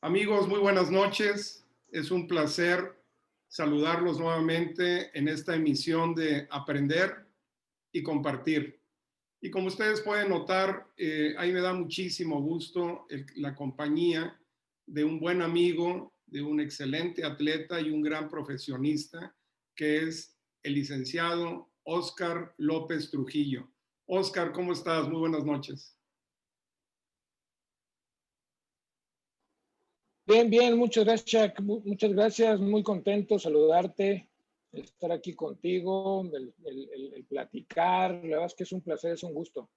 Amigos, muy buenas noches. Es un placer saludarlos nuevamente en esta emisión de Aprender y Compartir. Y como ustedes pueden notar, ahí me da muchísimo gusto la compañía de un buen amigo, de un excelente atleta y un gran profesionista, que es el licenciado Óscar López Trujillo. Óscar, ¿cómo estás? Muy buenas noches. Bien, bien, muchas gracias, Chuck. Muchas gracias, muy contento saludarte, estar aquí contigo, el platicar. La verdad es que es un placer, es un gusto.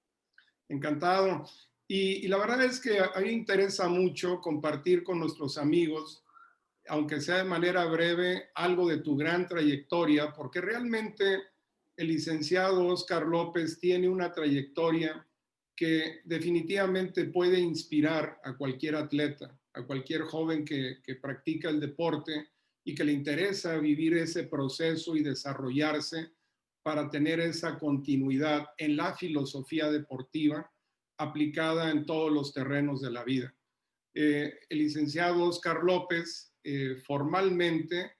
Encantado. Y la verdad es que a mí me interesa mucho compartir con nuestros amigos, aunque sea de manera breve, algo de tu gran trayectoria, porque realmente el licenciado Óscar López tiene una trayectoria que definitivamente puede inspirar a cualquier atleta, a cualquier joven que practica el deporte y que le interesa vivir ese proceso y desarrollarse para tener esa continuidad en la filosofía deportiva aplicada en todos los terrenos de la vida. El licenciado Óscar López formalmente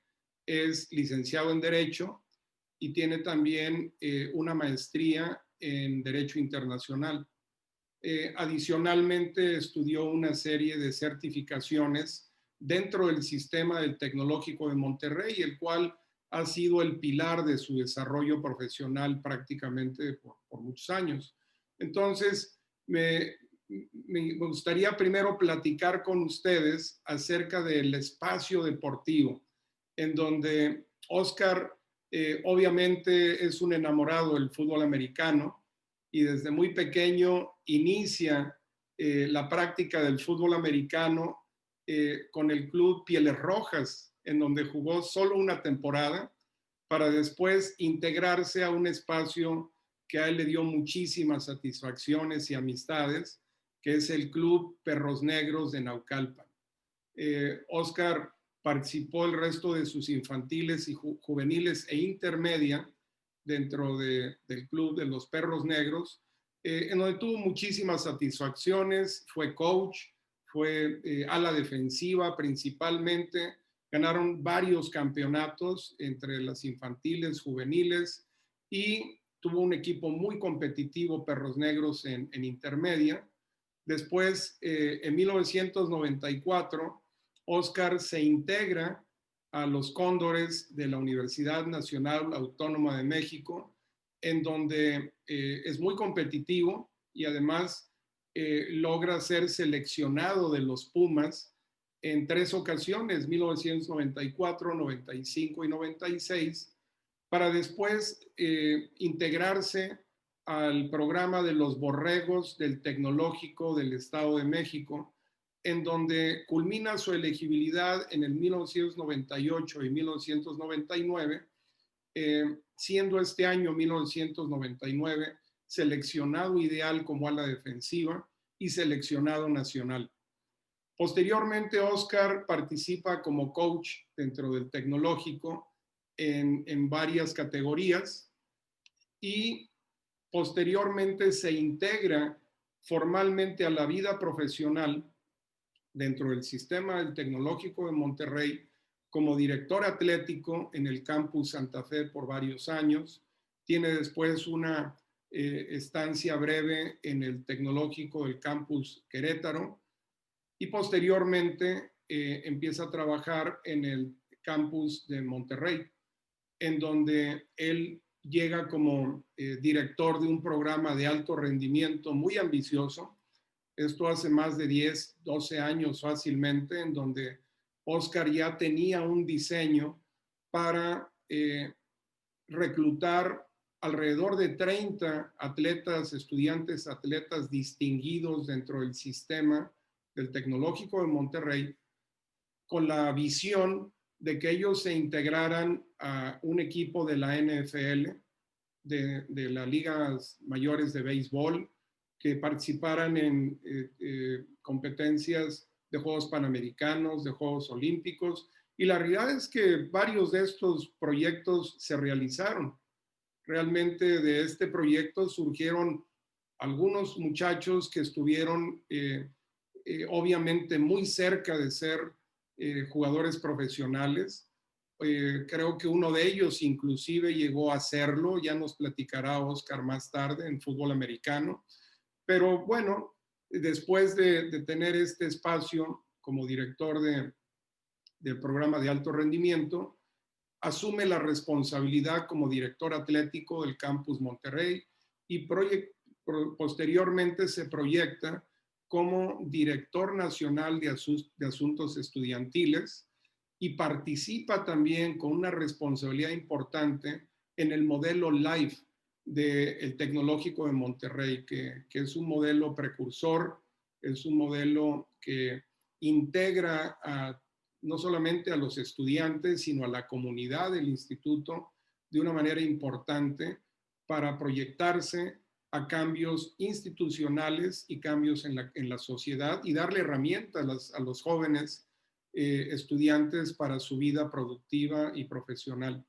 es licenciado en Derecho y tiene también una maestría en Derecho Internacional. Adicionalmente, estudió una serie de certificaciones dentro del sistema del Tecnológico de Monterrey, el cual ha sido el pilar de su desarrollo profesional prácticamente por muchos años. Entonces, me gustaría primero platicar con ustedes acerca del espacio deportivo, en donde Óscar obviamente es un enamorado del fútbol americano y desde muy pequeño inicia la práctica del fútbol americano con el club Pieles Rojas, en donde jugó solo una temporada para después integrarse a un espacio que a él le dio muchísimas satisfacciones y amistades, que es el Club Perros Negros de Naucalpan. Óscar participó el resto de sus infantiles y juveniles e intermedia dentro del Club de los Perros Negros, en donde tuvo muchísimas satisfacciones, fue coach, fue ala defensiva principalmente, ganaron varios campeonatos entre las infantiles, juveniles y tuvo un equipo muy competitivo, Perros Negros, en intermedia. Después, en 1994, Óscar se integra a los Cóndores de la Universidad Nacional Autónoma de México, en donde es muy competitivo y además logra ser seleccionado de los Pumas en 3 ocasiones, 1994, 95 y 96, para después integrarse al programa de los Borregos del Tecnológico del Estado de México, en donde culmina su elegibilidad en el 1998 y 1999, siendo este año 1999 seleccionado ideal como ala defensiva y seleccionado nacional. Posteriormente, Óscar participa como coach dentro del Tecnológico en varias categorías y posteriormente se integra formalmente a la vida profesional dentro del sistema del Tecnológico de Monterrey como director atlético en el campus Santa Fe por varios años. Tiene después una estancia breve en el Tecnológico del campus Querétaro y posteriormente empieza a trabajar en el campus de Monterrey, en donde él llega como director de un programa de alto rendimiento muy ambicioso. Esto hace más de 10, 12 años fácilmente, en donde Óscar ya tenía un diseño para reclutar alrededor de 30 atletas, estudiantes, atletas distinguidos dentro del sistema del Tecnológico de Monterrey, con la visión de que ellos se integraran a un equipo de la NFL, de las ligas mayores de béisbol, que participaran en competencias de Juegos Panamericanos, de Juegos Olímpicos, y la realidad es que varios de estos proyectos se realizaron. Realmente de este proyecto surgieron algunos muchachos que estuvieron obviamente muy cerca de ser jugadores profesionales. Creo que uno de ellos inclusive llegó a hacerlo, ya nos platicará Oscar más tarde en fútbol americano. Pero bueno, después de tener este espacio como director del programa de alto rendimiento, asume la responsabilidad como director atlético del Campus Monterrey y posteriormente se proyecta como director nacional de asuntos estudiantiles y participa también con una responsabilidad importante en el modelo LIFE del Tecnológico de Monterrey, que es un modelo precursor, es un modelo que integra no solamente a los estudiantes, sino a la comunidad del instituto de una manera importante para proyectarse a cambios institucionales y cambios en la sociedad y darle herramientas a los jóvenes estudiantes para su vida productiva y profesional.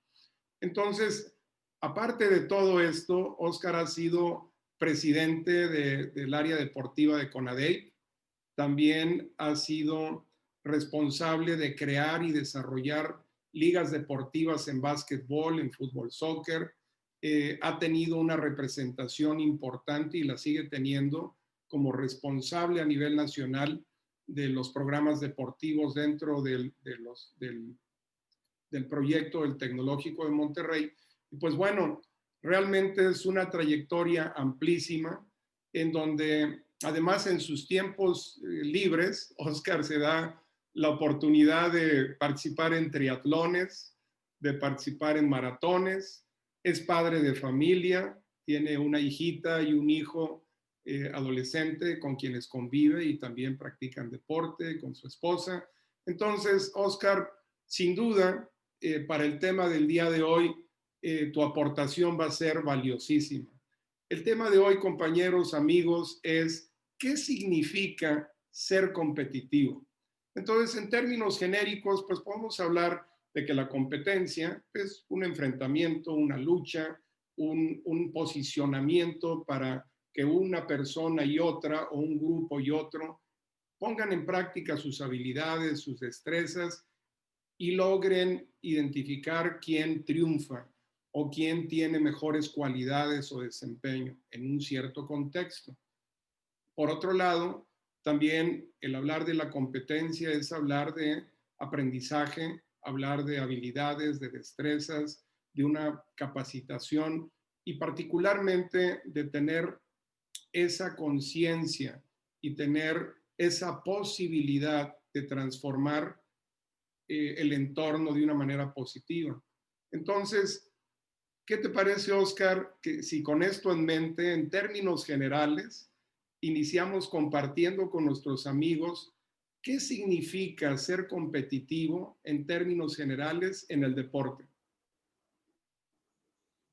Entonces, aparte de todo esto, Oscar ha sido presidente del área deportiva de CONADEIP, también ha sido responsable de crear y desarrollar ligas deportivas en básquetbol, en fútbol, soccer. Ha tenido una representación importante y la sigue teniendo como responsable a nivel nacional de los programas deportivos dentro del proyecto del Tecnológico de Monterrey. Y pues bueno, realmente es una trayectoria amplísima en donde además en sus tiempos libres, Oscar se da la oportunidad de participar en triatlones, de participar en maratones, es padre de familia, tiene una hijita y un hijo adolescente con quienes convive y también practican deporte con su esposa. Entonces, Oscar, sin duda, para el tema del día de hoy, tu aportación va a ser valiosísima. El tema de hoy, compañeros, amigos, es ¿qué significa ser competitivo? Entonces, en términos genéricos, pues podemos hablar de que la competencia es un enfrentamiento, una lucha, un posicionamiento para que una persona y otra o un grupo y otro pongan en práctica sus habilidades, sus destrezas y logren identificar quién triunfa o quién tiene mejores cualidades o desempeño en un cierto contexto. Por otro lado, también el hablar de la competencia es hablar de aprendizaje, hablar de habilidades, de destrezas, de una capacitación y particularmente de tener esa conciencia y tener esa posibilidad de transformar el entorno de una manera positiva. Entonces, ¿qué te parece, Oscar, que si con esto en mente, en términos generales, iniciamos compartiendo con nuestros amigos qué significa ser competitivo en términos generales en el deporte?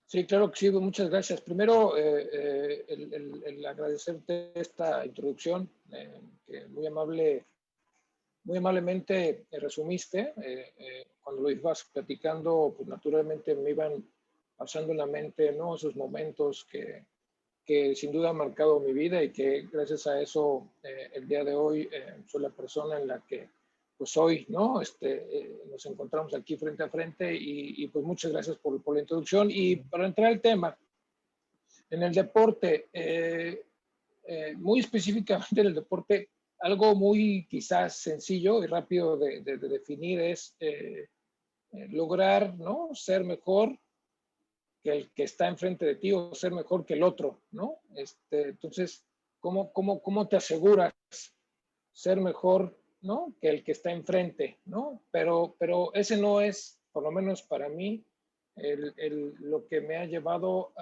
Sí, claro que sí, muchas gracias. Primero, el agradecerte esta introducción, que muy amablemente resumiste. Cuando lo ibas platicando, pues naturalmente me iban pasando en la mente, ¿no?, esos momentos que sin duda han marcado mi vida y que gracias a eso el día de hoy soy la persona en la que pues hoy, ¿no? Nos encontramos aquí frente a frente y pues muchas gracias por la introducción. Y para entrar al tema, en el deporte, muy específicamente en el deporte, algo muy quizás sencillo y rápido de definir es lograr, ¿no?, ser mejor que el que está enfrente de ti o ser mejor que el otro, ¿no? Entonces, ¿cómo te aseguras ser mejor, ¿no?, que el que está enfrente, ¿no? Pero ese no es, por lo menos para mí, lo que me ha llevado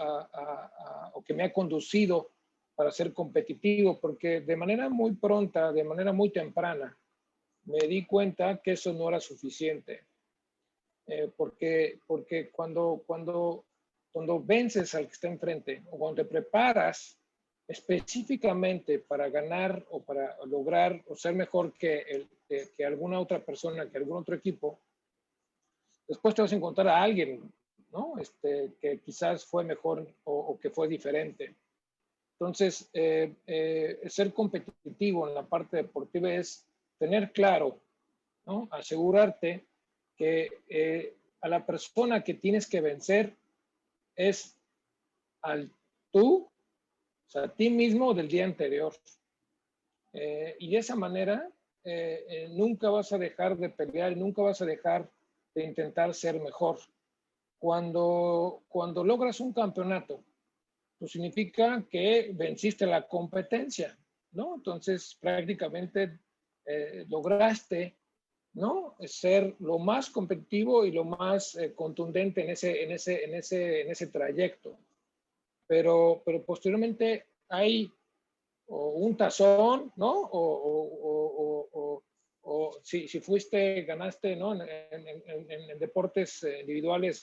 o que me ha conducido para ser competitivo, porque de manera muy pronta, de manera muy temprana, me di cuenta que eso no era suficiente. Porque cuando vences al que está enfrente o cuando te preparas específicamente para ganar o para lograr o ser mejor que alguna otra persona, que algún otro equipo, después te vas a encontrar a alguien, ¿no? Que quizás fue mejor o que fue diferente. Entonces, ser competitivo en la parte deportiva es tener claro, ¿no? Asegurarte que a la persona que tienes que vencer es al tú, o sea, a ti mismo del día anterior. Y de esa manera nunca vas a dejar de pelear, nunca vas a dejar de intentar ser mejor. Cuando logras un campeonato, pues significa que venciste la competencia, ¿no? Entonces prácticamente lograste, ¿no? Ser lo más competitivo y lo más contundente en ese trayecto. Pero posteriormente hay o un tazón, ¿no? O si fuiste, ganaste, ¿no? En deportes individuales,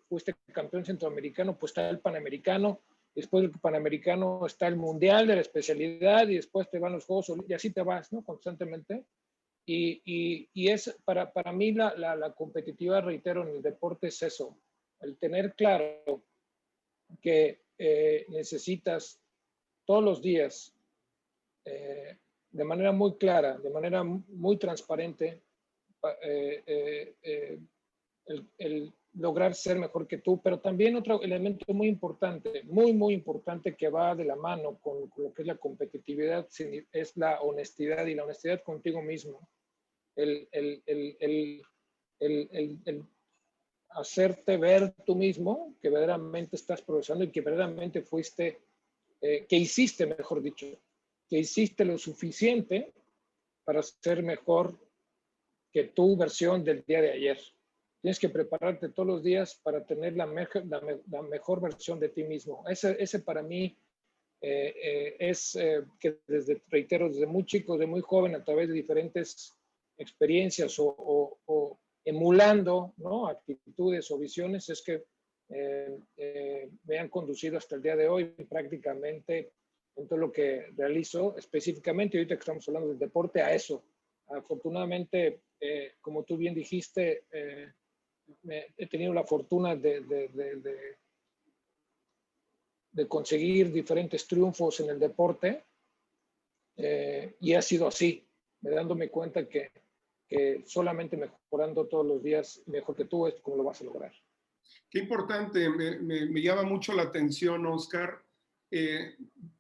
fuiste campeón centroamericano, pues está el panamericano, después del panamericano está el mundial de la especialidad y después te van los Juegos y así te vas, ¿no? Constantemente. Y es para mí la competitividad, reitero, en el deporte es eso, el tener claro que necesitas todos los días de manera muy clara, de manera muy transparente, el lograr ser mejor que tú, pero también otro elemento muy importante, muy importante que va de la mano con lo que es la competitividad, es la honestidad y la honestidad contigo mismo. El, el, el, el, el hacerte ver tú mismo que verdaderamente estás progresando y que verdaderamente fuiste, que hiciste, mejor dicho, que hiciste lo suficiente para ser mejor que tu versión del día de ayer. Tienes que prepararte todos los días para tener la mejor versión de ti mismo. Ese para mí es que reitero, desde muy chico, desde muy joven, a través de diferentes experiencias o emulando, ¿no? Actitudes o visiones, es que me han conducido hasta el día de hoy prácticamente en todo lo que realizo, específicamente ahorita que estamos hablando del deporte, a eso. Afortunadamente, como tú bien dijiste, he tenido la fortuna de conseguir diferentes triunfos en el deporte y ha sido así, dándome cuenta que solamente mejorando todos los días mejor que tú es como lo vas a lograr. Qué importante, me llama mucho la atención, Oscar,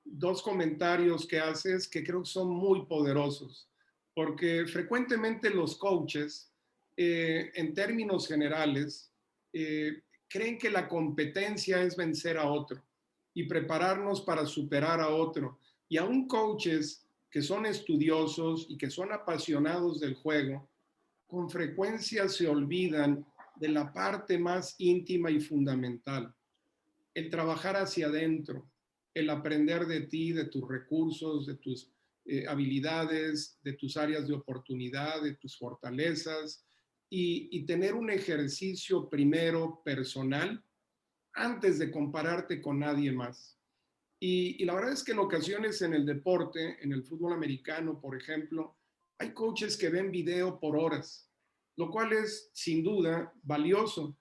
dos comentarios que haces que creo que son muy poderosos, porque frecuentemente los coaches, en términos generales, creen que la competencia es vencer a otro y prepararnos para superar a otro. Y aún coaches que son estudiosos y que son apasionados del juego, con frecuencia se olvidan de la parte más íntima y fundamental, el trabajar hacia adentro, el aprender de ti, de tus recursos, de tus habilidades, de tus áreas de oportunidad, de tus fortalezas, y tener un ejercicio primero personal antes de compararte con nadie más. Y la verdad es que en ocasiones en el deporte, en el fútbol americano, por ejemplo, hay coaches que ven video por horas, lo cual es sin duda valioso,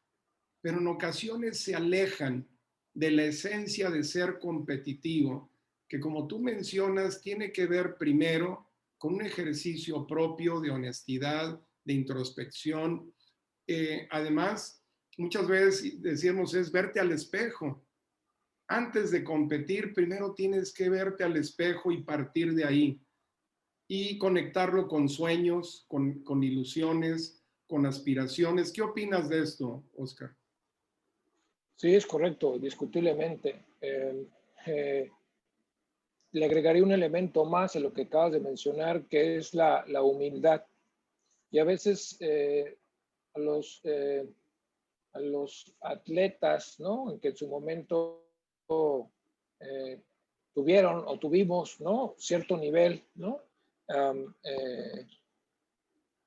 pero en ocasiones se alejan de la esencia de ser competitivo, que como tú mencionas, tiene que ver primero con un ejercicio propio de honestidad, de introspección. Además, muchas veces decimos es verte al espejo. Antes de competir, primero tienes que verte al espejo y partir de ahí y conectarlo con sueños, con ilusiones, con aspiraciones. ¿Qué opinas de esto, Oscar? Sí, es correcto, discutiblemente. Le agregaría un elemento más a lo que acabas de mencionar, que es la humildad. Y a veces a, los, eh, a los atletas, ¿no? Que en su momento eh, tuvieron o tuvimos, ¿no? Cierto nivel, ¿no?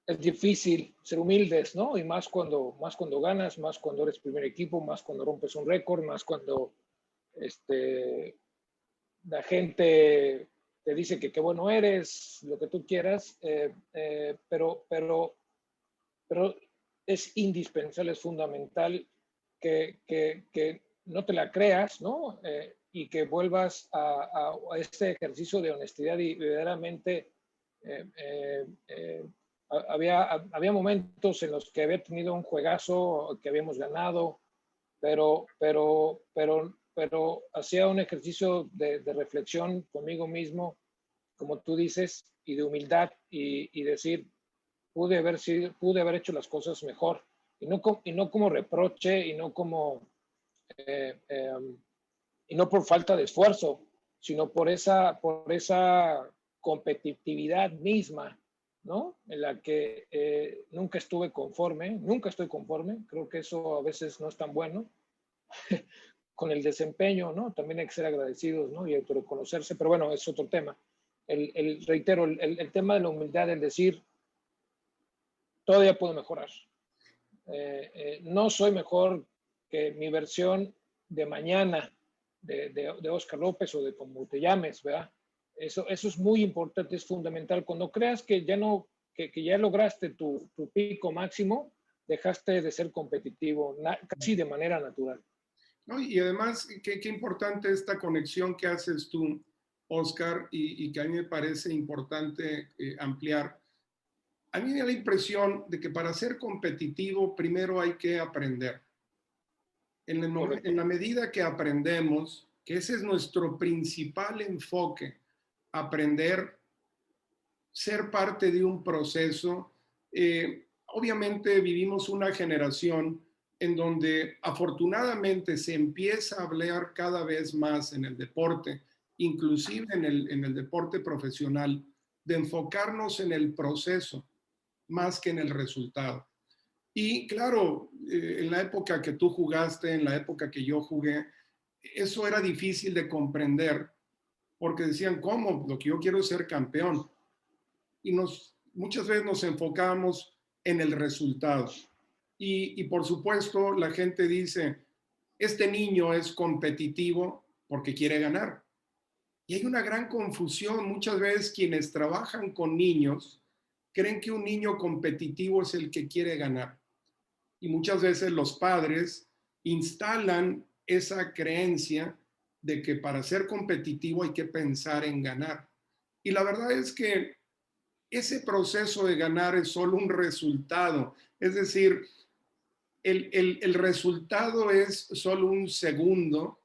Es difícil ser humildes, ¿no? Y más cuando ganas, más cuando eres primer equipo, más cuando rompes un récord, más cuando la gente te dice que qué bueno eres, lo que tú quieras, pero es indispensable, es fundamental que no te la creas, ¿no? y que vuelvas a este ejercicio de honestidad y verdaderamente había momentos en los que había tenido un juegazo, que habíamos ganado, pero hacía un ejercicio de reflexión conmigo mismo, como tú dices, y de humildad y decir, pude haber hecho las cosas mejor, y no como reproche, eh, eh, y no por falta de esfuerzo, sino por esa competitividad misma, ¿no? En la que nunca estuve conforme, nunca estoy conforme, creo que eso a veces no es tan bueno, con el desempeño, ¿no? También hay que ser agradecidos, ¿no? Y autoreconocerse, pero bueno, es otro tema. Reitero, el tema de la humildad, el decir, todavía puedo mejorar. No soy mejor que mi versión de mañana de Oscar López o de como te llames, ¿verdad? Eso es muy importante, es fundamental. Cuando creas que ya no, que ya lograste tu pico máximo, dejaste de ser competitivo, casi de manera natural. ¿No? Y además, qué importante esta conexión que haces tú, Oscar, y que a mí me parece importante ampliar. A mí me da la impresión de que para ser competitivo primero hay que aprender. En la medida que aprendemos, que ese es nuestro principal enfoque, aprender, ser parte de un proceso. Obviamente vivimos una generación en donde afortunadamente se empieza a hablar cada vez más en el deporte, inclusive en el deporte profesional, de enfocarnos en el proceso más que en el resultado. Y claro, en la época que tú jugaste, en la época que yo jugué, eso era difícil de comprender porque decían, ¿cómo? Lo que yo quiero es ser campeón. Y muchas veces nos enfocamos en el resultado. Y por supuesto, la gente dice, este niño es competitivo porque quiere ganar. Y hay una gran confusión. Muchas veces quienes trabajan con niños creen que un niño competitivo es el que quiere ganar. Y muchas veces los padres instalan esa creencia de que para ser competitivo hay que pensar en ganar. Y la verdad es que ese proceso de ganar es solo un resultado. Es decir, el resultado es solo un segundo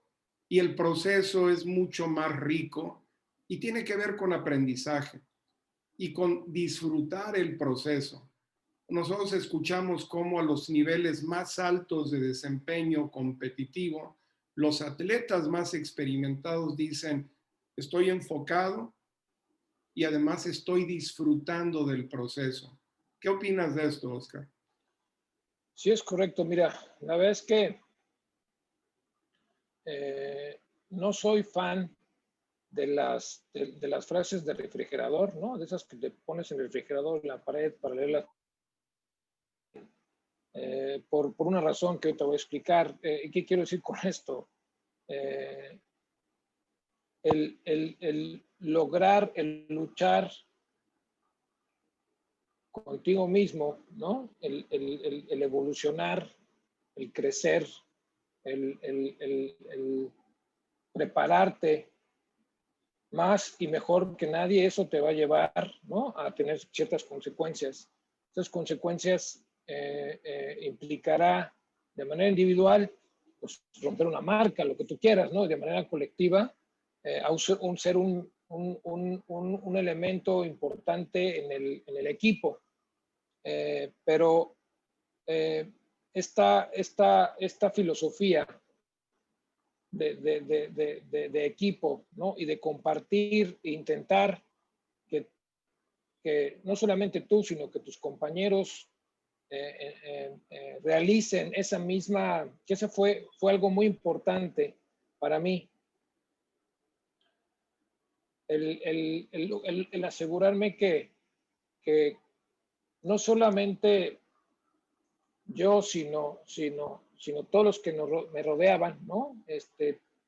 y el proceso es mucho más rico y tiene que ver con aprendizaje y con disfrutar el proceso. Nosotros escuchamos cómo a los niveles más altos de desempeño competitivo, los atletas más experimentados dicen, estoy enfocado y además estoy disfrutando del proceso. ¿Qué opinas de esto, Oscar? Sí, es correcto. Mira, la verdad es que no soy fan de las frases de refrigerador, ¿no? De esas que te pones en el refrigerador en la pared para leerlas. Por una razón que te voy a explicar. ¿Qué quiero decir con esto? El lograr, el luchar contigo mismo, ¿no? El evolucionar, el crecer, el prepararte más y mejor que nadie, eso te va a llevar, ¿no? A tener ciertas consecuencias. Esas consecuencias implicará de manera individual, pues, romper una marca, lo que tú quieras, ¿no? De manera colectiva, ser un elemento importante en el equipo. Pero esta filosofía de equipo, ¿no? Y de compartir e intentar que no solamente tú, sino que tus compañeros realicen esa misma, que eso fue algo muy importante para mí. El asegurarme que no solamente yo, sino todos los que me rodeaban, ¿no?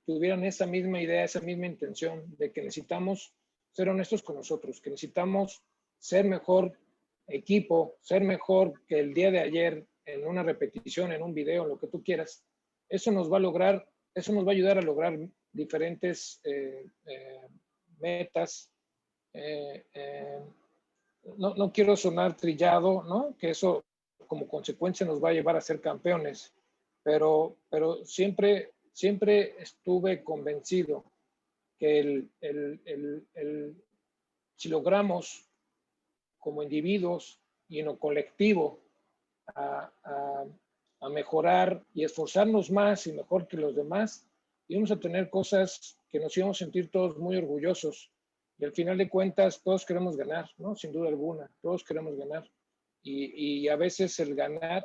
Tuvieran esa misma idea, esa misma intención de que necesitamos ser honestos con nosotros, que necesitamos ser mejor equipo, ser mejor que el día de ayer en una repetición, en un video, en lo que tú quieras. Eso nos va a ayudar a lograr diferentes metas. No quiero sonar trillado, ¿no? Que eso como consecuencia nos va a llevar a ser campeones, pero siempre estuve convencido que si logramos como individuos y en lo colectivo a mejorar y esforzarnos más y mejor que los demás, íbamos a tener cosas que nos íbamos a sentir todos muy orgullosos. Y al final de cuentas, todos queremos ganar, ¿no? Sin duda alguna, todos queremos ganar. Y a veces el ganar,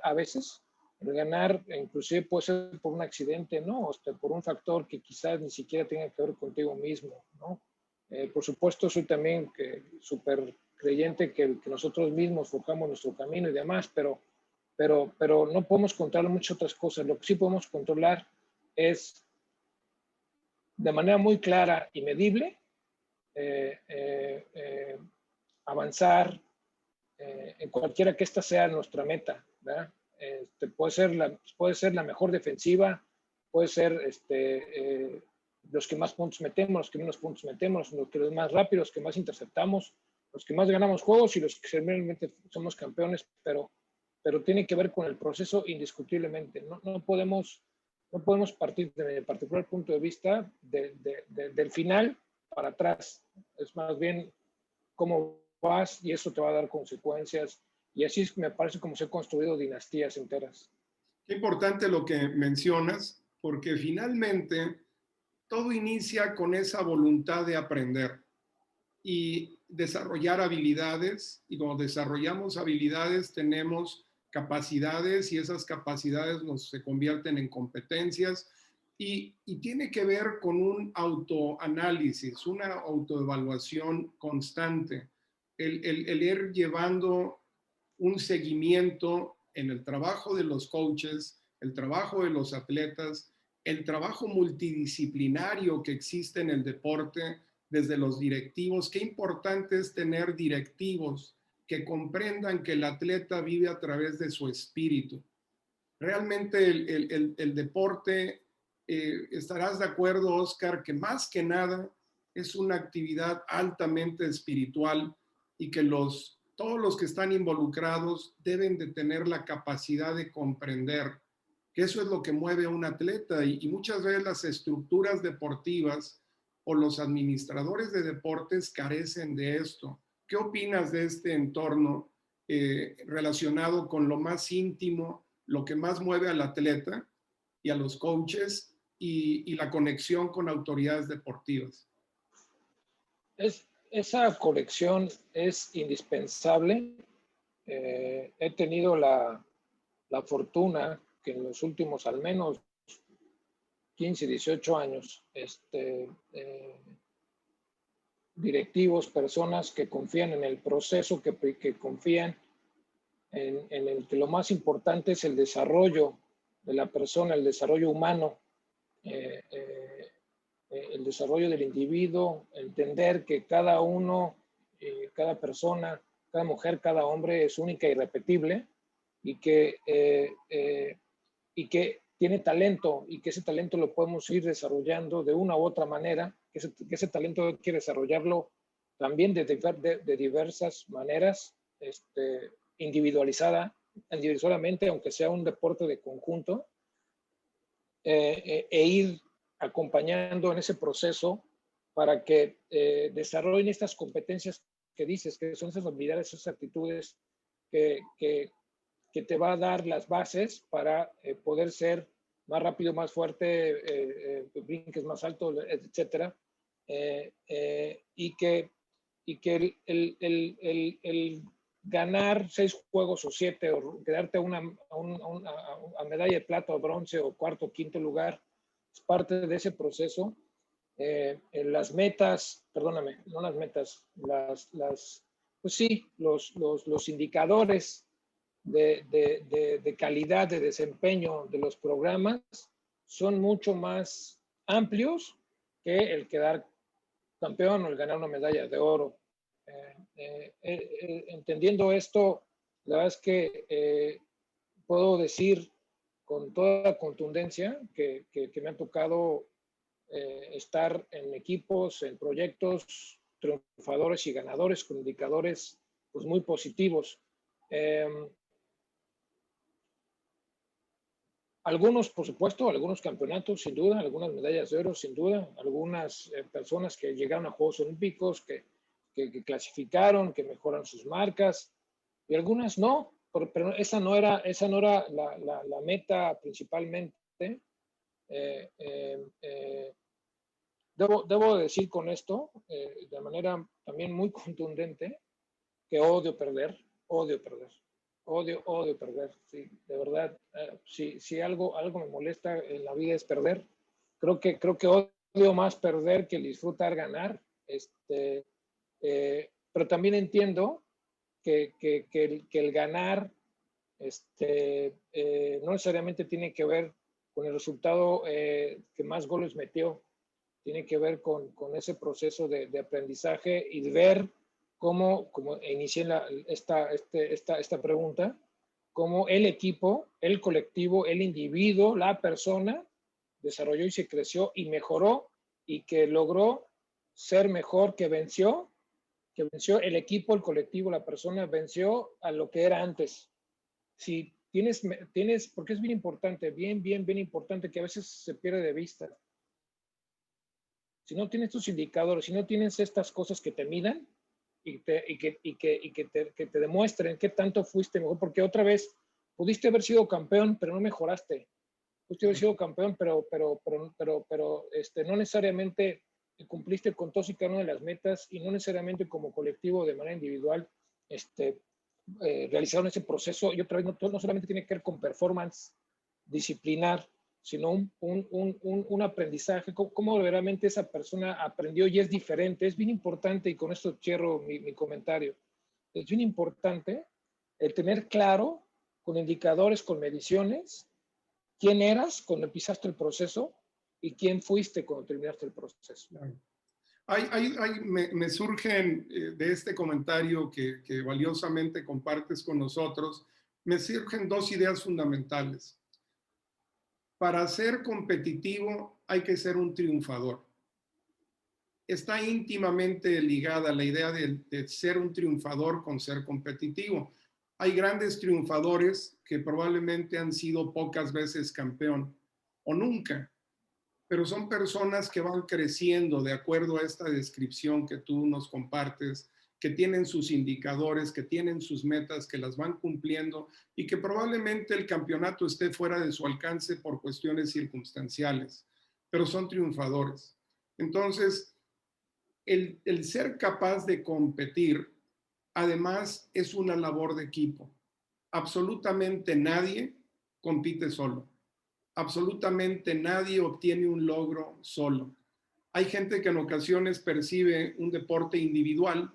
inclusive puede ser por un accidente, ¿no? O por un factor que quizás ni siquiera tenga que ver contigo mismo, ¿no? Por supuesto, soy también súper creyente que nosotros mismos forjamos nuestro camino y demás, pero no podemos controlar muchas otras cosas. Lo que sí podemos controlar es de manera muy clara y medible avanzar en cualquiera que esta sea nuestra meta, ¿verdad? Puede ser la mejor defensiva, puede ser los que más puntos metemos, los que menos puntos metemos, los más rápidos, los que más interceptamos, los que más ganamos juegos y los que realmente somos campeones, pero tiene que ver con el proceso indiscutiblemente. No podemos partir de mi particular punto de vista del final para atrás. Es más bien cómo vas y eso te va a dar consecuencias. Y así me parece como se han construido dinastías enteras. Qué importante lo que mencionas, porque finalmente todo inicia con esa voluntad de aprender y desarrollar habilidades. Y cuando desarrollamos habilidades tenemos capacidades y esas capacidades se convierten en competencias y tiene que ver con un autoanálisis, una autoevaluación constante, el ir llevando un seguimiento en el trabajo de los coaches, el trabajo de los atletas, el trabajo multidisciplinario que existe en el deporte, desde los directivos. Qué importante es tener directivos que comprendan que el atleta vive a través de su espíritu. Realmente el deporte, estarás de acuerdo, Oscar, que más que nada es una actividad altamente espiritual y que todos los que están involucrados deben de tener la capacidad de comprender que eso es lo que mueve a un atleta y muchas veces las estructuras deportivas o los administradores de deportes carecen de esto. ¿Qué opinas de este entorno relacionado con lo más íntimo, lo que más mueve al atleta y a los coaches y la conexión con autoridades deportivas? Esa conexión es indispensable. He tenido la fortuna que en los últimos al menos 15, 18 años, directivos, personas que confían en el proceso, que confían en el que lo más importante es el desarrollo de la persona, el desarrollo humano, el desarrollo del individuo, entender que cada uno, cada persona, cada mujer, cada hombre es única y irrepetible y que tiene talento y que ese talento lo podemos ir desarrollando de una u otra manera, que ese talento hay que desarrollarlo también de diversas maneras, individualizadamente, aunque sea un deporte de conjunto, e ir acompañando en ese proceso para que desarrollen estas competencias que dices, que son esas habilidades, esas actitudes que te va a dar las bases para poder ser más rápido, más fuerte, brinques más alto, etcétera, y que el ganar 6 juegos o 7 o quedarte a medalla de plata o bronce o cuarto o quinto lugar es parte de ese proceso. Las metas, perdóname, no las metas, pues sí, los indicadores de calidad de desempeño de los programas son mucho más amplios que el quedar campeón o el ganar una medalla de oro. Entendiendo esto, la verdad es que puedo decir con toda contundencia que me han tocado estar en equipos, en proyectos triunfadores y ganadores con indicadores pues, muy positivos. Algunos, por supuesto, algunos campeonatos, sin duda, algunas medallas de oro, sin duda, algunas personas que llegaron a Juegos Olímpicos, que clasificaron, que mejoran sus marcas, y algunas no, pero esa no era la meta principalmente. Debo decir con esto, de manera también muy contundente, que odio perder, odio perder. Odio perder, sí, de verdad. Si algo me molesta en la vida es perder. Creo que odio más perder que disfrutar ganar. Pero también entiendo que el ganar no necesariamente tiene que ver con el resultado que más goles metió. Tiene que ver con ese proceso de aprendizaje y de ver cómo, como inicié esta pregunta, cómo el equipo, el colectivo, el individuo, la persona desarrolló y se creció y mejoró y que logró ser mejor, que venció el equipo, el colectivo, la persona, venció a lo que era antes. Si tienes, porque es bien importante, bien importante que a veces se pierde de vista. Si no tienes tus indicadores, si no tienes estas cosas que te midan y que te demuestren qué tanto fuiste mejor, porque otra vez pudiste haber sido campeón, pero no mejoraste. Pudiste haber sido campeón, pero no necesariamente cumpliste con todas y cada una de las metas y no necesariamente como colectivo de manera individual realizaron ese proceso. Y otra vez, no solamente tiene que ver con performance disciplinar, sino un aprendizaje, cómo verdaderamente esa persona aprendió y es diferente. Es bien importante, y con esto cierro mi comentario, es bien importante el tener claro, con indicadores, con mediciones, quién eras cuando empezaste el proceso y quién fuiste cuando terminaste el proceso. Me surgen de este comentario que valiosamente compartes con nosotros, me surgen dos ideas fundamentales. Para ser competitivo hay que ser un triunfador. Está íntimamente ligada la idea de ser un triunfador con ser competitivo. Hay grandes triunfadores que probablemente han sido pocas veces campeón o nunca, pero son personas que van creciendo de acuerdo a esta descripción que tú nos compartes, que tienen sus indicadores, que tienen sus metas, que las van cumpliendo y que probablemente el campeonato esté fuera de su alcance por cuestiones circunstanciales, pero son triunfadores. Entonces, el ser capaz de competir, además, es una labor de equipo. Absolutamente nadie compite solo. Absolutamente nadie obtiene un logro solo. Hay gente que en ocasiones percibe un deporte individual,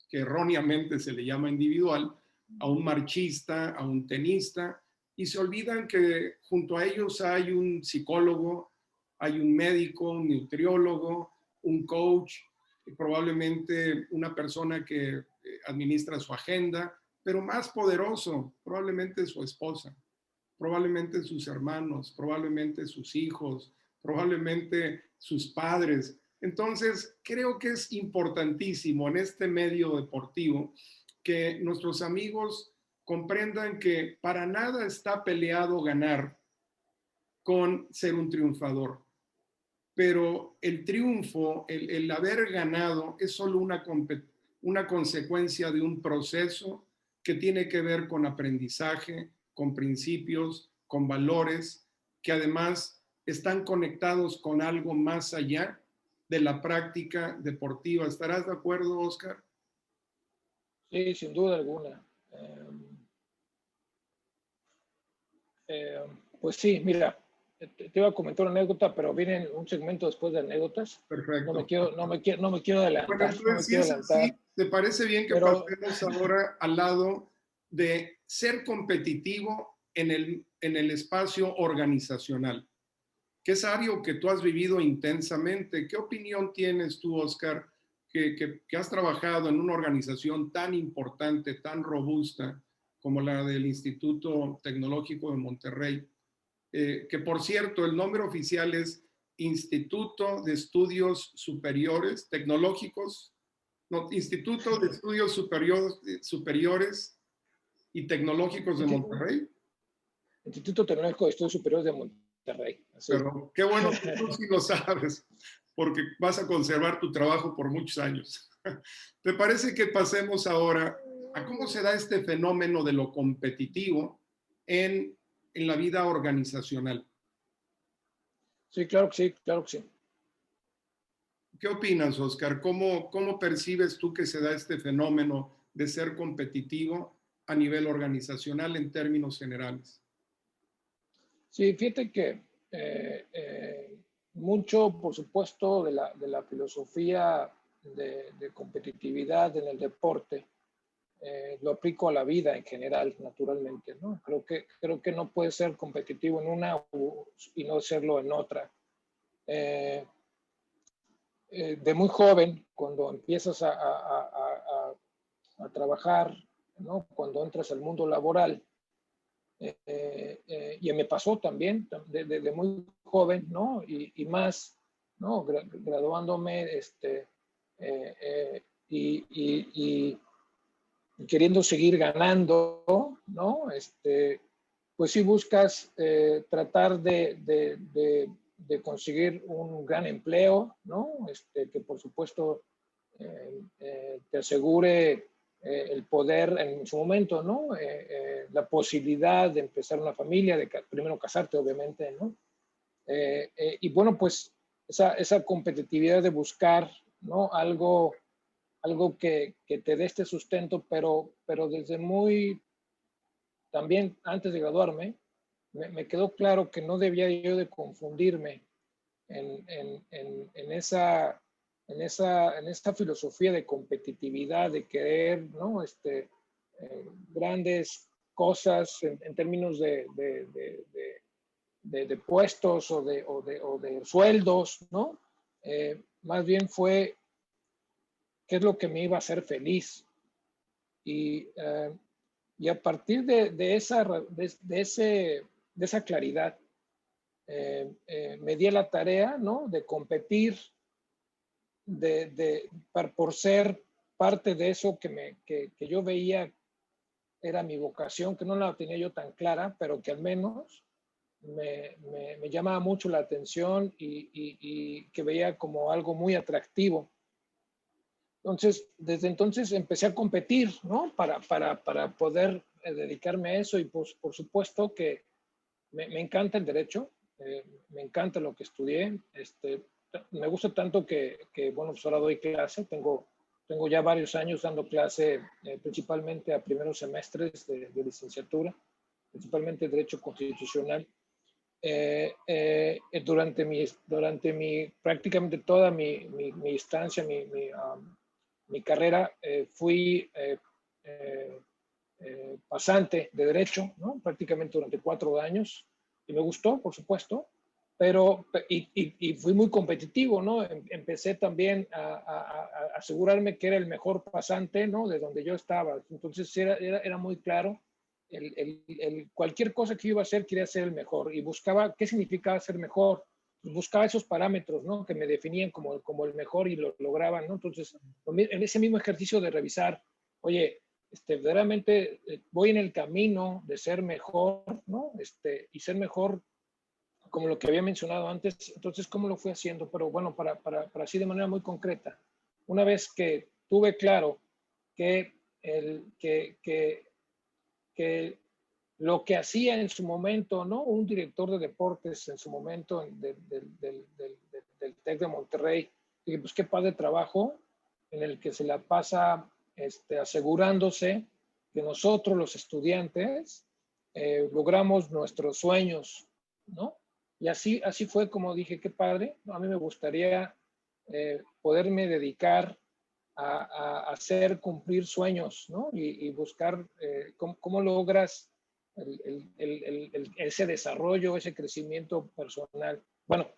que erróneamente se le llama individual, a un marchista, a un tenista, y se olvidan que junto a ellos hay un psicólogo, hay un médico, un nutriólogo, un coach, probablemente una persona que administra su agenda, pero más poderoso, probablemente su esposa, probablemente sus hermanos, probablemente sus hijos, probablemente sus padres. Entonces, creo que es importantísimo en este medio deportivo que nuestros amigos comprendan que para nada está peleado ganar con ser un triunfador. Pero el triunfo, el haber ganado, es solo una consecuencia de un proceso que tiene que ver con aprendizaje, con principios, con valores, que además están conectados con algo más allá de la práctica deportiva. ¿Estarás de acuerdo, Oscar? Sí, sin duda alguna. Pues sí, mira, te iba a comentar una anécdota, pero viene un segmento después de anécdotas. Perfecto. No me quiero adelantar. Bueno, entonces, si es así, ¿te parece bien que pasemos ahora al lado de ser competitivo en el espacio organizacional? Que es algo que tú has vivido intensamente. ¿Qué opinión tienes tú, Oscar, que has trabajado en una organización tan importante, tan robusta como la del Instituto Tecnológico de Monterrey? Que por cierto, el nombre oficial es Instituto de Estudios Superiores Tecnológicos, no, Instituto de Estudios Superiores y Tecnológicos de Monterrey. Instituto Tecnológico de Estudios Superiores de Monterrey. Así. Pero qué bueno que tú sí lo sabes, porque vas a conservar tu trabajo por muchos años. ¿Te parece que pasemos ahora a cómo se da este fenómeno de lo competitivo en la vida organizacional? Sí, claro que sí, claro que sí. ¿Qué opinas, Oscar? ¿Cómo percibes tú que se da este fenómeno de ser competitivo a nivel organizacional en términos generales? Sí, fíjate que mucho, por supuesto, de la filosofía de competitividad en el deporte, lo aplico a la vida en general, naturalmente, ¿no? Creo que no puedes ser competitivo en una y no serlo en otra. De muy joven, cuando empiezas a trabajar, ¿no? Cuando entras al mundo laboral, y me pasó también de muy joven, ¿no? Y más, ¿no? Graduándome, y queriendo seguir ganando, ¿no? Pues sí buscas tratar de conseguir un gran empleo, ¿no? Que por supuesto te asegure el poder en su momento, ¿no? La posibilidad de empezar una familia, de primero casarte, obviamente, ¿no? Y bueno, pues esa competitividad de buscar, ¿no? Algo que te dé este sustento, pero desde muy, también antes de graduarme, me quedó claro que no debía yo de confundirme en esa filosofía de competitividad, de querer, ¿no? Grandes cosas en términos de puestos o de sueldos, ¿no? Más bien fue qué es lo que me iba a hacer feliz. Y, y a partir de esa claridad, me di a la tarea, ¿no? De competir, por ser parte de eso que yo veía era mi vocación, que no la tenía yo tan clara, pero que al menos me llamaba mucho la atención y que veía como algo muy atractivo. Entonces, desde entonces empecé a competir, ¿no? Para poder dedicarme a eso y pues, por supuesto que me encanta el derecho, me encanta lo que estudié, me gusta tanto bueno, pues ahora doy clase, tengo ya varios años dando clase principalmente a primeros semestres de licenciatura, principalmente Derecho Constitucional. Durante prácticamente toda mi estancia, mi carrera, fui pasante de Derecho, ¿no? Prácticamente durante 4 años, y me gustó, por supuesto, y fui muy competitivo, ¿no? Empecé también a asegurarme que era el mejor pasante, ¿no? De donde yo estaba. Entonces era muy claro, cualquier cosa que yo iba a hacer, quería ser el mejor, y buscaba qué significaba ser mejor. Buscaba esos parámetros, ¿no? Que me definían como el mejor y lo lograban, ¿no? Entonces, en ese mismo ejercicio de revisar, oye, verdaderamente voy en el camino de ser mejor, ¿no? Y ser mejor como lo que había mencionado antes. Entonces, ¿cómo lo fui haciendo? Pero bueno, para así de manera muy concreta. Una vez que tuve claro que, que lo que hacía en su momento, ¿no? Un director de deportes en su momento del TEC de Monterrey, dije, pues qué padre trabajo en el que se la pasa asegurándose que nosotros, los estudiantes, logramos nuestros sueños, ¿no? Y así fue como dije, qué padre, a mí me gustaría poderme dedicar a hacer cumplir sueños, ¿no? Y buscar cómo logras ese desarrollo, ese crecimiento personal. Bueno,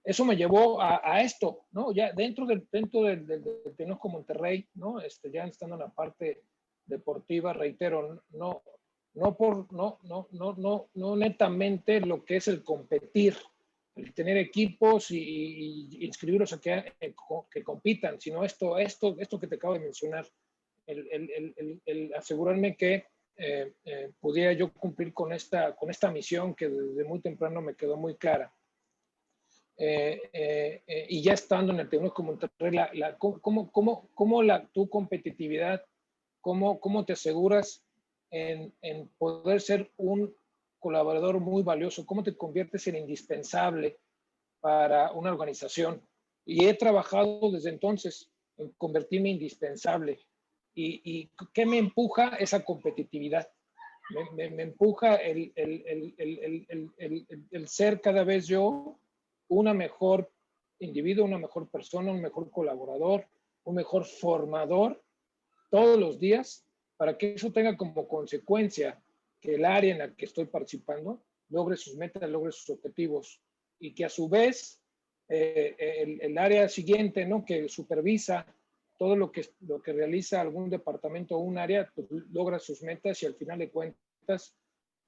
eso me llevó a esto, ¿no? Ya dentro del Tecnológico Monterrey, ¿no? Ya estando en la parte deportiva, reitero, no netamente lo que es el competir, el tener equipos y inscribirlos a que compitan, sino esto que te acabo de mencionar, el asegurarme que pudiera yo cumplir con esta misión que desde muy temprano me quedó muy clara. Y ya estando en el Tecnológico Monterrey, ¿cómo tu competitividad, cómo te aseguras en poder ser un colaborador muy valioso? ¿Cómo te conviertes en indispensable para una organización? Y he trabajado desde entonces en convertirme indispensable. ¿Y qué me empuja? Esa competitividad. Me empuja el ser cada vez yo una mejor individuo, una mejor persona, un mejor colaborador, un mejor formador todos los días, para que eso tenga como consecuencia que el área en la que estoy participando logre sus metas, logre sus objetivos, y que a su vez el área siguiente, ¿no?, que supervisa todo lo que realiza algún departamento o un área, pues, logra sus metas, y al final de cuentas,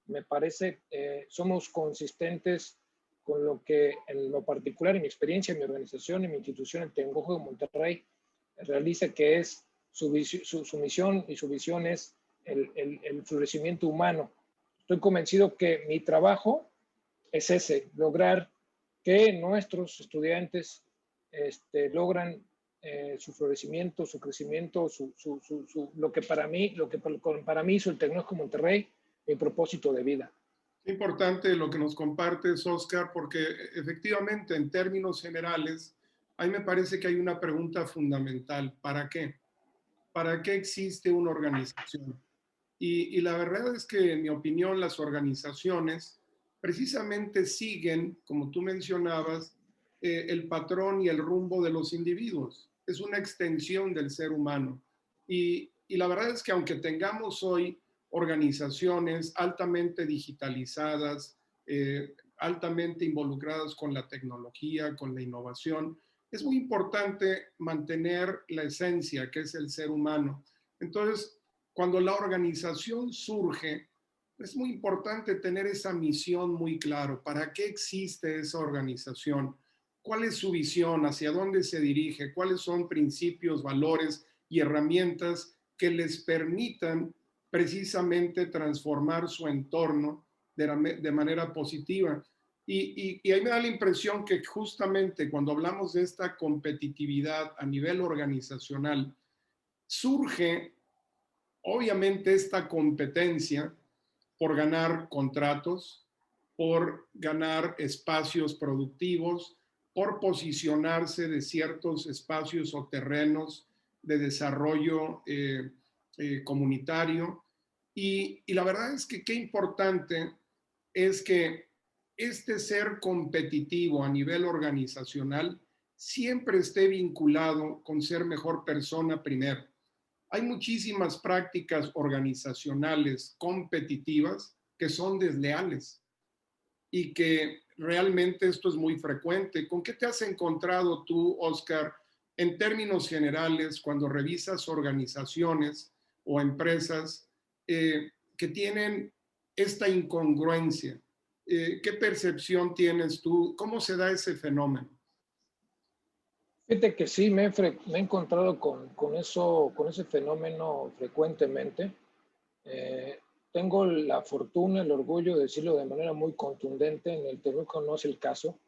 me parece, somos consistentes con lo que en lo particular, en mi experiencia, en mi organización, en mi institución, el Tecnológico de Monterrey, realiza, que es su misión, y su visión es el florecimiento humano. Estoy convencido que mi trabajo es ese, lograr que nuestros estudiantes logran su florecimiento, su crecimiento, lo que para mí hizo el Tecnológico Monterrey, mi propósito de vida. Importante lo que nos compartes, Oscar, porque efectivamente, en términos generales, a mí me parece que hay una pregunta fundamental: ¿para qué? ¿Para qué existe una organización? Y la verdad es que, en mi opinión, las organizaciones precisamente siguen, como tú mencionabas, el patrón y el rumbo de los individuos. Es una extensión del ser humano. Y la verdad es que, aunque tengamos hoy organizaciones altamente digitalizadas, altamente involucradas con la tecnología, con la innovación, es muy importante mantener la esencia, que es el ser humano. Entonces, cuando la organización surge, es muy importante tener esa misión muy claro. ¿Para qué existe esa organización? ¿Cuál es su visión? ¿Hacia dónde se dirige? ¿Cuáles son principios, valores y herramientas que les permitan precisamente transformar su entorno de manera positiva? Y ahí me da la impresión que, justamente cuando hablamos de esta competitividad a nivel organizacional, surge obviamente esta competencia por ganar contratos, por ganar espacios productivos, por posicionarse de ciertos espacios o terrenos de desarrollo comunitario. Y la verdad es que qué importante es que este ser competitivo a nivel organizacional siempre esté vinculado con ser mejor persona primero. Hay muchísimas prácticas organizacionales competitivas que son desleales, y que realmente esto es muy frecuente. ¿Con qué te has encontrado tú, Oscar, en términos generales, cuando revisas organizaciones o empresas que tienen esta incongruencia? ¿Qué percepción tienes tú? ¿Cómo se da ese fenómeno? Fíjate que sí, me he encontrado con ese fenómeno frecuentemente. Tengo la fortuna, el orgullo de decirlo de manera muy contundente: en el Tecnológico no es el caso.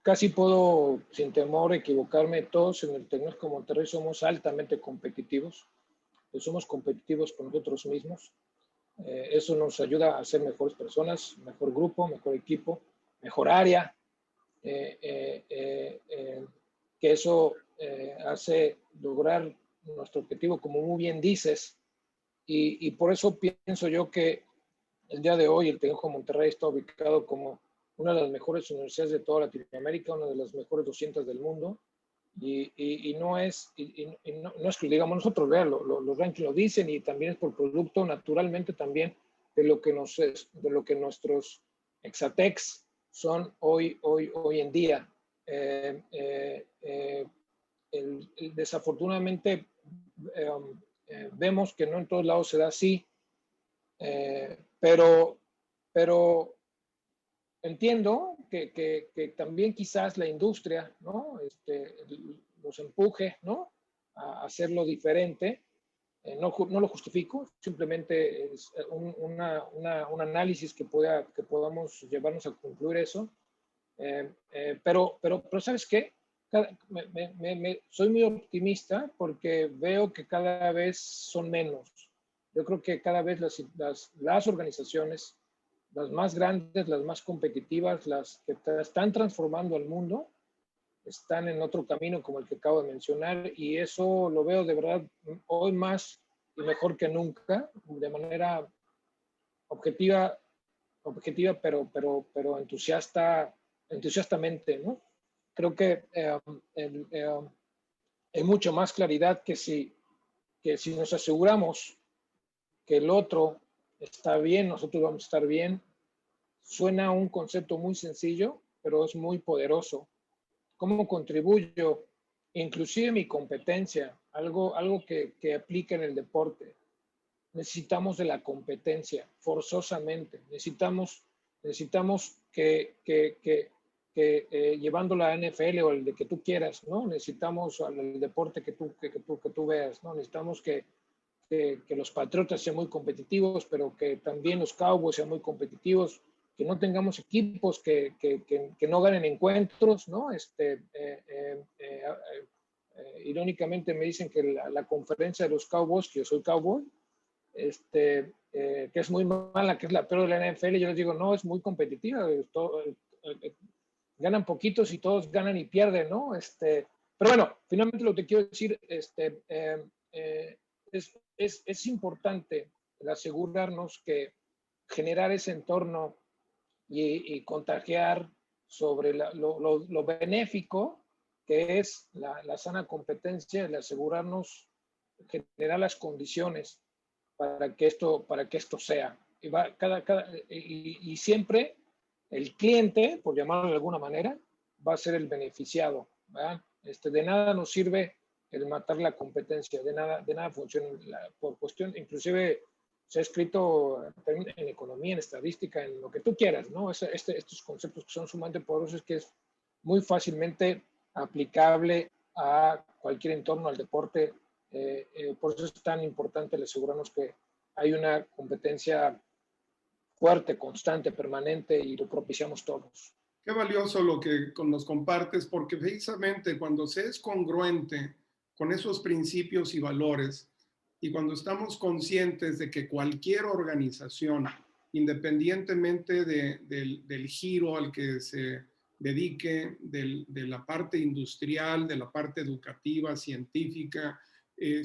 Casi puedo, sin temor, equivocarme. Todos en el Tecnológico de Monterrey somos altamente competitivos. Somos competitivos con nosotros mismos. Eso nos ayuda a ser mejores personas, mejor grupo, mejor equipo, mejor área. Que eso hace lograr nuestro objetivo, como muy bien dices, y por eso pienso yo que el día de hoy el Tecnológico de Monterrey está ubicado como una de las mejores universidades de toda Latinoamérica, una de las mejores 200 del mundo, y no es que digamos nosotros, vean, los rankings lo dicen, y también es por producto, naturalmente, también de lo que nuestros Exatecs son hoy en día. Desafortunadamente, vemos que no en todos lados se da así, pero pero entiendo que también quizás la industria, ¿no? Los empuje, ¿no? A hacerlo diferente. No lo justifico, simplemente es un análisis que podamos llevarnos a concluir eso. Pero ¿sabes qué? Soy muy optimista porque veo que cada vez son menos. Yo creo que cada vez las organizaciones, las más grandes, las más competitivas, las que están transformando al mundo, están en otro camino como el que acabo de mencionar, y eso lo veo de verdad hoy más y mejor que nunca, de manera objetiva, pero entusiastamente, ¿no? Creo que hay mucho más claridad que si nos aseguramos que el otro está bien, nosotros vamos a estar bien. Suena un concepto muy sencillo, pero es muy poderoso. ¿Cómo contribuyo? Inclusive mi competencia, algo que aplica en el deporte. Necesitamos de la competencia, forzosamente. Necesitamos que llevándolo a NFL o el de que tú quieras, ¿no? Necesitamos al deporte que tú veas, ¿no? Necesitamos que los Patriotas sean muy competitivos, pero que también los Cowboys sean muy competitivos, que no tengamos equipos que no ganen encuentros, ¿no? Irónicamente me dicen que la conferencia de los Cowboys, que yo soy Cowboy, que es muy mala, que es la peor de la NFL, yo les digo, no, es muy competitiva, ganan poquitos y todos ganan y pierden, ¿no? Pero bueno, finalmente lo que quiero decir, es importante el asegurarnos que generar ese entorno y contagiar sobre lo benéfico que es la sana competencia, el asegurarnos, generar las condiciones para que esto sea. Y siempre el cliente, por llamarlo de alguna manera, va a ser el beneficiado, ¿verdad? De nada nos sirve el matar la competencia, de nada funciona por cuestión, inclusive se ha escrito en economía, en estadística, en lo que tú quieras, ¿no? Estos conceptos que son sumamente poderosos, que es muy fácilmente aplicable a cualquier entorno, al deporte. Por eso es tan importante el asegurarnos que hay una competencia fuerte, constante, permanente, y lo propiciamos todos. Qué valioso lo que nos compartes, porque precisamente cuando se es congruente con esos principios y valores, y cuando estamos conscientes de que cualquier organización, independientemente del giro al que se dedique, de la parte industrial, de la parte educativa, científica,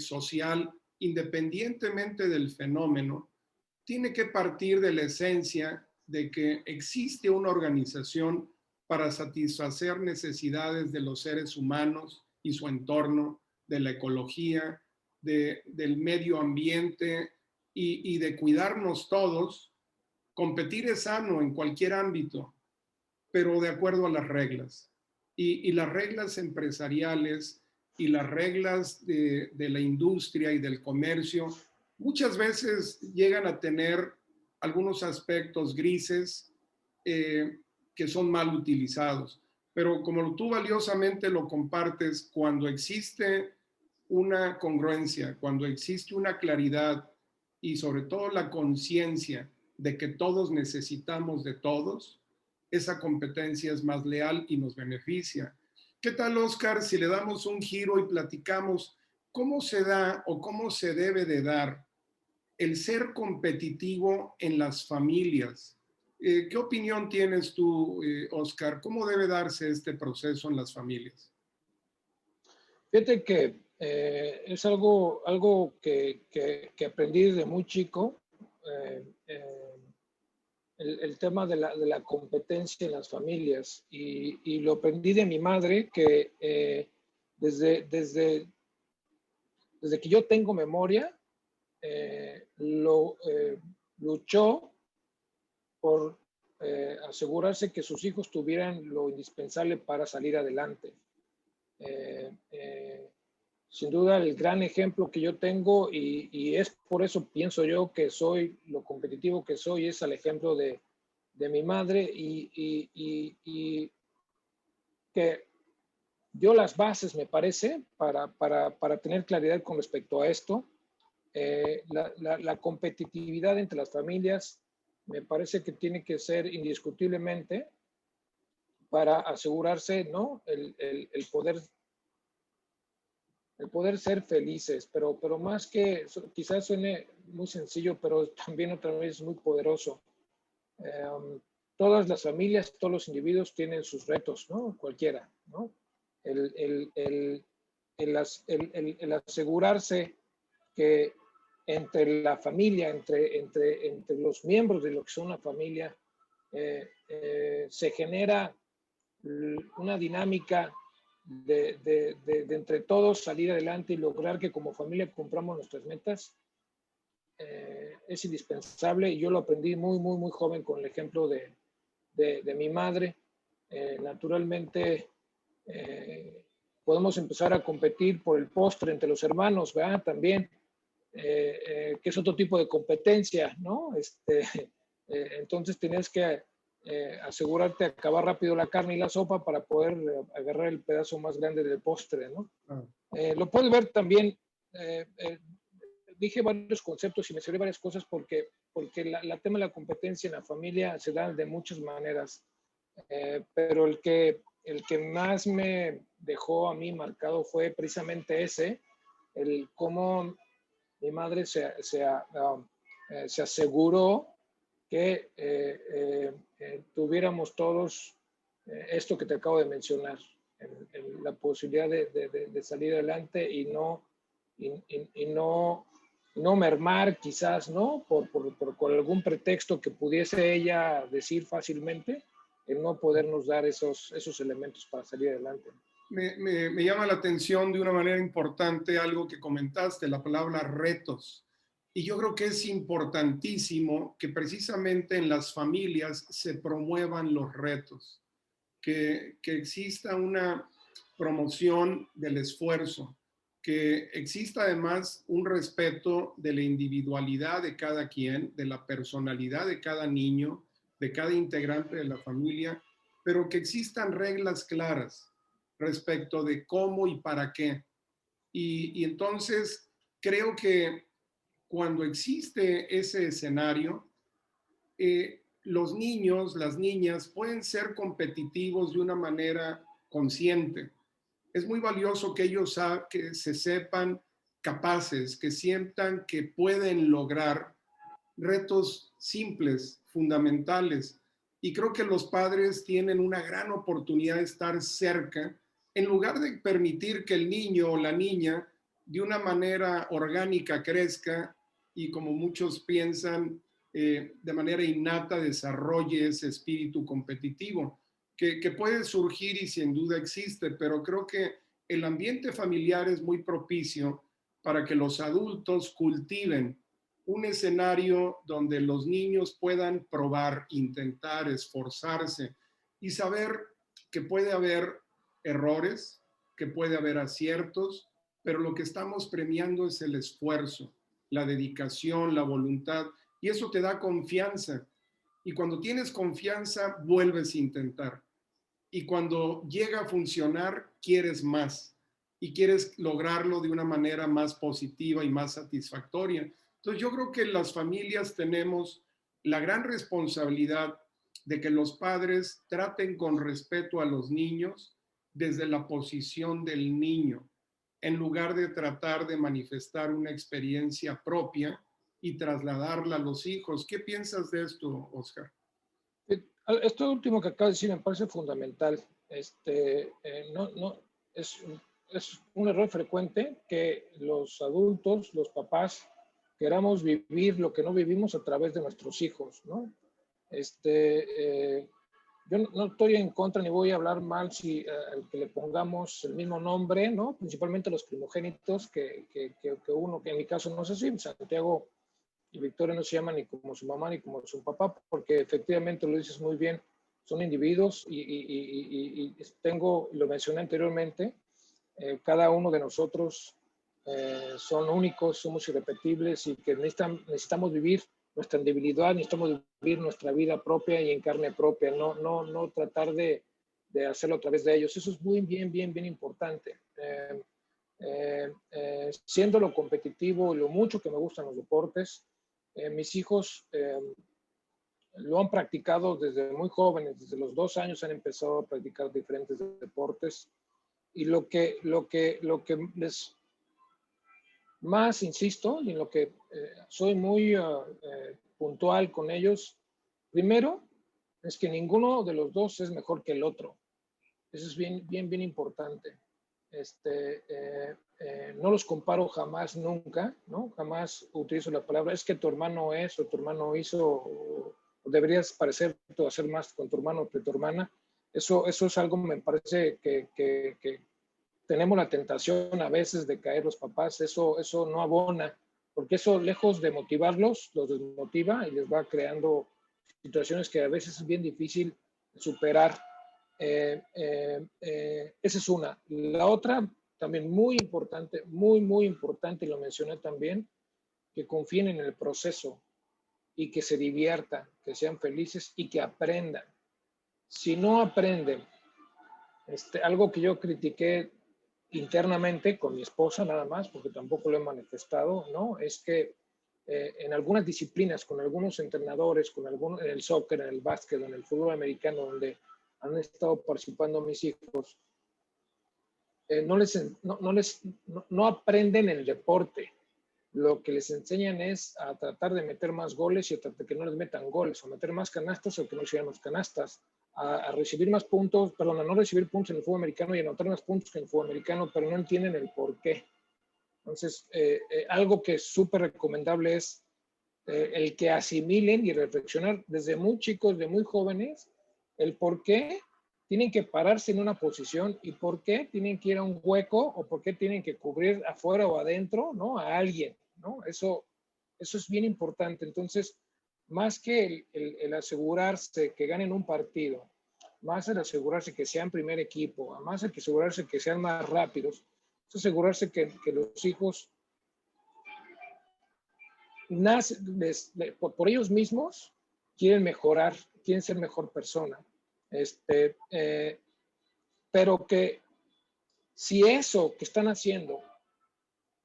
social, independientemente del fenómeno, tiene que partir de la esencia de que existe una organización para satisfacer necesidades de los seres humanos y su entorno, de la ecología, del medio ambiente y de cuidarnos todos. Competir es sano en cualquier ámbito, pero de acuerdo a las reglas. Y las reglas empresariales y las reglas de la industria y del comercio muchas veces llegan a tener algunos aspectos grises que son mal utilizados. Pero como tú valiosamente lo compartes, cuando existe una congruencia, cuando existe una claridad y sobre todo la conciencia de que todos necesitamos de todos, esa competencia es más leal y nos beneficia. ¿Qué tal, Oscar, si le damos un giro y platicamos cómo se da o cómo se debe de dar el ser competitivo en las familias? ¿Qué opinión tienes tú, Oscar? ¿Cómo debe darse este proceso en las familias? Fíjate que es algo que aprendí desde muy chico. Eh, eh, el tema de la competencia en las familias, y lo aprendí de mi madre, que desde que yo tengo memoria, luchó por asegurarse que sus hijos tuvieran lo indispensable para salir adelante. Eh, eh, Sin duda, el gran ejemplo que yo tengo, y es por eso pienso yo que soy lo competitivo que soy, es el ejemplo de mi madre y que dio las bases, me parece, para tener claridad con respecto a esto. La competitividad entre las familias me parece que tiene que ser indiscutiblemente para asegurarse, ¿no? El poder ser felices, pero más que, quizás suene muy sencillo, pero también otra vez es muy poderoso. Todas las familias, todos los individuos tienen sus retos, ¿no? Cualquiera, ¿no? El asegurarse que entre la familia, entre los miembros de lo que son una familia, se genera una dinámica de entre todos salir adelante y lograr que como familia cumplamos nuestras metas, es indispensable. Y yo lo aprendí muy joven con el ejemplo de mi madre. Naturalmente, podemos empezar a competir por el postre entre los hermanos, ¿verdad? También, que es otro tipo de competencia, ¿no? Entonces tienes que asegurarte de acabar rápido la carne y la sopa para poder agarrar el pedazo más grande del postre, ¿no? Lo puedes ver también, dije varios conceptos y me mencioné varias cosas porque la tema de la competencia en la familia se da de muchas maneras, pero el que más me dejó a mí marcado fue precisamente ese, el cómo mi madre se aseguró que tuviéramos todos esto que te acabo de mencionar, la posibilidad de salir adelante y no mermar quizás, ¿no? Por algún pretexto que pudiese ella decir fácilmente, el no podernos dar esos elementos para salir adelante. Me llama la atención de una manera importante algo que comentaste, la palabra retos. Y yo creo que es importantísimo que precisamente en las familias se promuevan los retos, que exista una promoción del esfuerzo, que exista además un respeto de la individualidad de cada quien, de la personalidad de cada niño, de cada integrante de la familia, pero que existan reglas claras respecto de cómo y para qué. Y entonces creo que cuando existe ese escenario, los niños, las niñas pueden ser competitivos de una manera consciente. Es muy valioso que ellos que se sepan capaces, que sientan que pueden lograr retos simples, fundamentales. Y creo que los padres tienen una gran oportunidad de estar cerca, en lugar de permitir que el niño o la niña de una manera orgánica crezca y como muchos piensan, de manera innata desarrolle ese espíritu competitivo, que puede surgir y sin duda existe, pero creo que el ambiente familiar es muy propicio para que los adultos cultiven un escenario donde los niños puedan probar, intentar, esforzarse y saber que puede haber errores, que puede haber aciertos, pero lo que estamos premiando es el esfuerzo, la dedicación, la voluntad, y eso te da confianza. Y cuando tienes confianza, vuelves a intentar. Y cuando llega a funcionar, quieres más y quieres lograrlo de una manera más positiva y más satisfactoria. Entonces yo creo que las familias tenemos la gran responsabilidad de que los padres traten con respeto a los niños desde la posición del niño, en lugar de tratar de manifestar una experiencia propia y trasladarla a los hijos. ¿Qué piensas de esto, Oscar? Esto último que acabas de decir me parece fundamental. Es, es un error frecuente que los adultos, los papás, queramos vivir lo que no vivimos a través de nuestros hijos, ¿no? Yo no estoy en contra ni voy a hablar mal si al que le pongamos el mismo nombre, ¿no? Principalmente los primogénitos, que uno, que en mi caso no es así, Santiago y Victoria no se llaman ni como su mamá ni como su papá, porque efectivamente lo dices muy bien, son individuos y tengo, lo mencioné anteriormente, cada uno de nosotros son únicos, somos irrepetibles y que necesitamos vivir nuestra individualidad, necesitamos vivir nuestra vida propia y en carne propia, no tratar de hacerlo a través de ellos. Eso es muy bien importante. Siendo lo competitivo y lo mucho que me gustan los deportes, mis hijos lo han practicado desde muy jóvenes, desde los 2 años han empezado a practicar diferentes deportes, y lo que les más insisto y en lo que soy muy puntual con ellos, primero es que ninguno de los dos es mejor que el otro. Eso es bien importante. No los comparo jamás, nunca, ¿no? Jamás utilizo la palabra, es que tu hermano es, o tu hermano hizo, o deberías parecerte o hacer más con tu hermano que tu hermana. Eso es algo, me parece que tenemos la tentación a veces de caer los papás, eso no abona, porque eso, lejos de motivarlos, los desmotiva y les va creando situaciones que a veces es bien difícil superar. Esa es una. La otra, también muy importante, muy importante, y lo mencioné también, que confíen en el proceso y que se diviertan, que sean felices y que aprendan. Si no aprenden, algo que yo critiqué internamente con mi esposa nada más, porque tampoco lo he manifestado, ¿no? Es que en algunas disciplinas, con algunos entrenadores, en el soccer, en el básquet, en el fútbol americano, donde han estado participando mis hijos, no aprenden el deporte. Lo que les enseñan es a tratar de meter más goles y a tratar de que no les metan goles, o meter más canastas o que no sean más canastas, a recibir más puntos, perdón, a no recibir puntos en el fútbol americano y anotar más puntos que en el fútbol americano, pero no entienden el por qué. Entonces, algo que es súper recomendable es el que asimilen y reflexionar desde muy chicos, de muy jóvenes, el por qué tienen que pararse en una posición y por qué tienen que ir a un hueco o por qué tienen que cubrir afuera o adentro, ¿no? A alguien, ¿no? Eso es bien importante. Entonces, más que el asegurarse que ganen un partido, más el asegurarse que sean primer equipo, más el que asegurarse que sean más rápidos, es asegurarse que los hijos por ellos mismos quieren mejorar, quieren ser mejor persona. Pero que si eso que están haciendo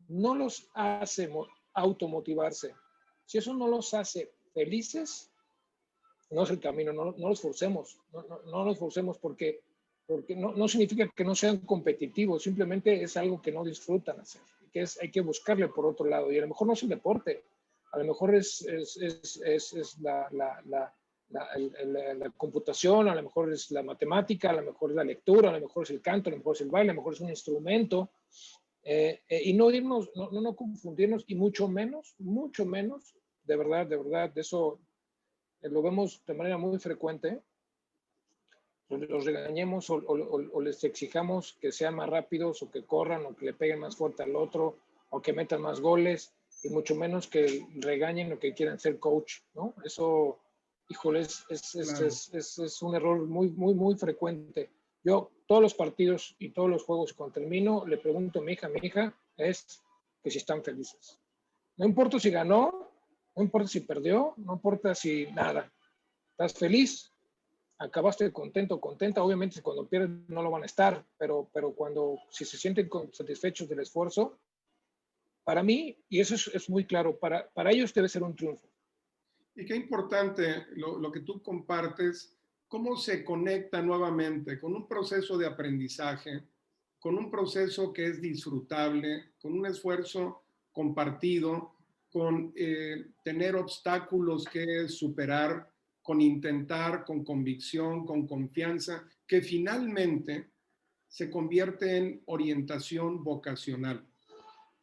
no los hace automotivarse, si eso no los hace felices, no es el camino, no los forcemos, no los forcemos porque no significa que no sean competitivos, simplemente es algo que no disfrutan hacer, que hay que buscarle por otro lado, y a lo mejor no es el deporte, a lo mejor es la computación, a lo mejor es la matemática, a lo mejor es la lectura, a lo mejor es el canto, a lo mejor es el baile, a lo mejor es un instrumento, y no confundirnos, y mucho menos, de verdad, de eso lo vemos de manera muy frecuente, los regañemos o les exijamos que sean más rápidos o que corran o que le peguen más fuerte al otro o que metan más goles, y mucho menos que regañen o que quieran ser coach, ¿no? Eso, híjole, es un error muy frecuente. Yo, todos los partidos y todos los juegos cuando termino, le pregunto a mi hija, es que si están felices. No importa si ganó, no importa si perdió, no importa si nada. ¿Estás feliz? ¿Acabaste contento, contenta? Obviamente cuando pierden no lo van a estar, pero si se sienten satisfechos del esfuerzo, para mí, y eso es muy claro, para ellos debe ser un triunfo. Y qué importante lo que tú compartes, cómo se conecta nuevamente con un proceso de aprendizaje, con un proceso que es disfrutable, con un esfuerzo compartido, con tener obstáculos que superar, con intentar, con convicción, con confianza, que finalmente se convierte en orientación vocacional.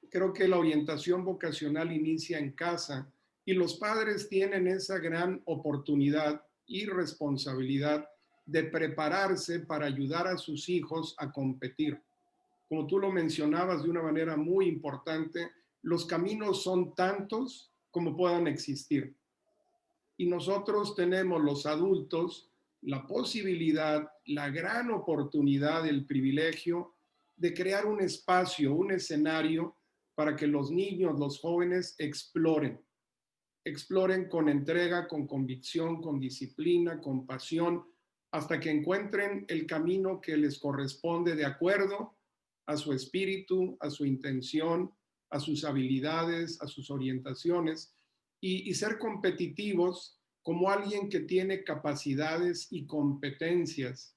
Creo que la orientación vocacional inicia en casa y los padres tienen esa gran oportunidad y responsabilidad de prepararse para ayudar a sus hijos a competir. Como tú lo mencionabas de una manera muy importante, los caminos son tantos como puedan existir. Y nosotros tenemos los adultos la posibilidad, la gran oportunidad, el privilegio de crear un espacio, un escenario para que los niños, los jóvenes exploren. exploren con entrega, con convicción, con disciplina, con pasión, hasta que encuentren el camino que les corresponde de acuerdo a su espíritu, a su intención, a sus habilidades, a sus orientaciones, y ser competitivos como alguien que tiene capacidades y competencias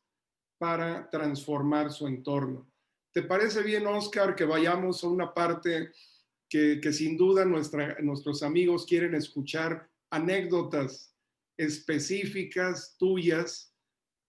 para transformar su entorno. ¿Te parece bien, Oscar, que vayamos a una parte que sin duda nuestros amigos quieren escuchar anécdotas específicas tuyas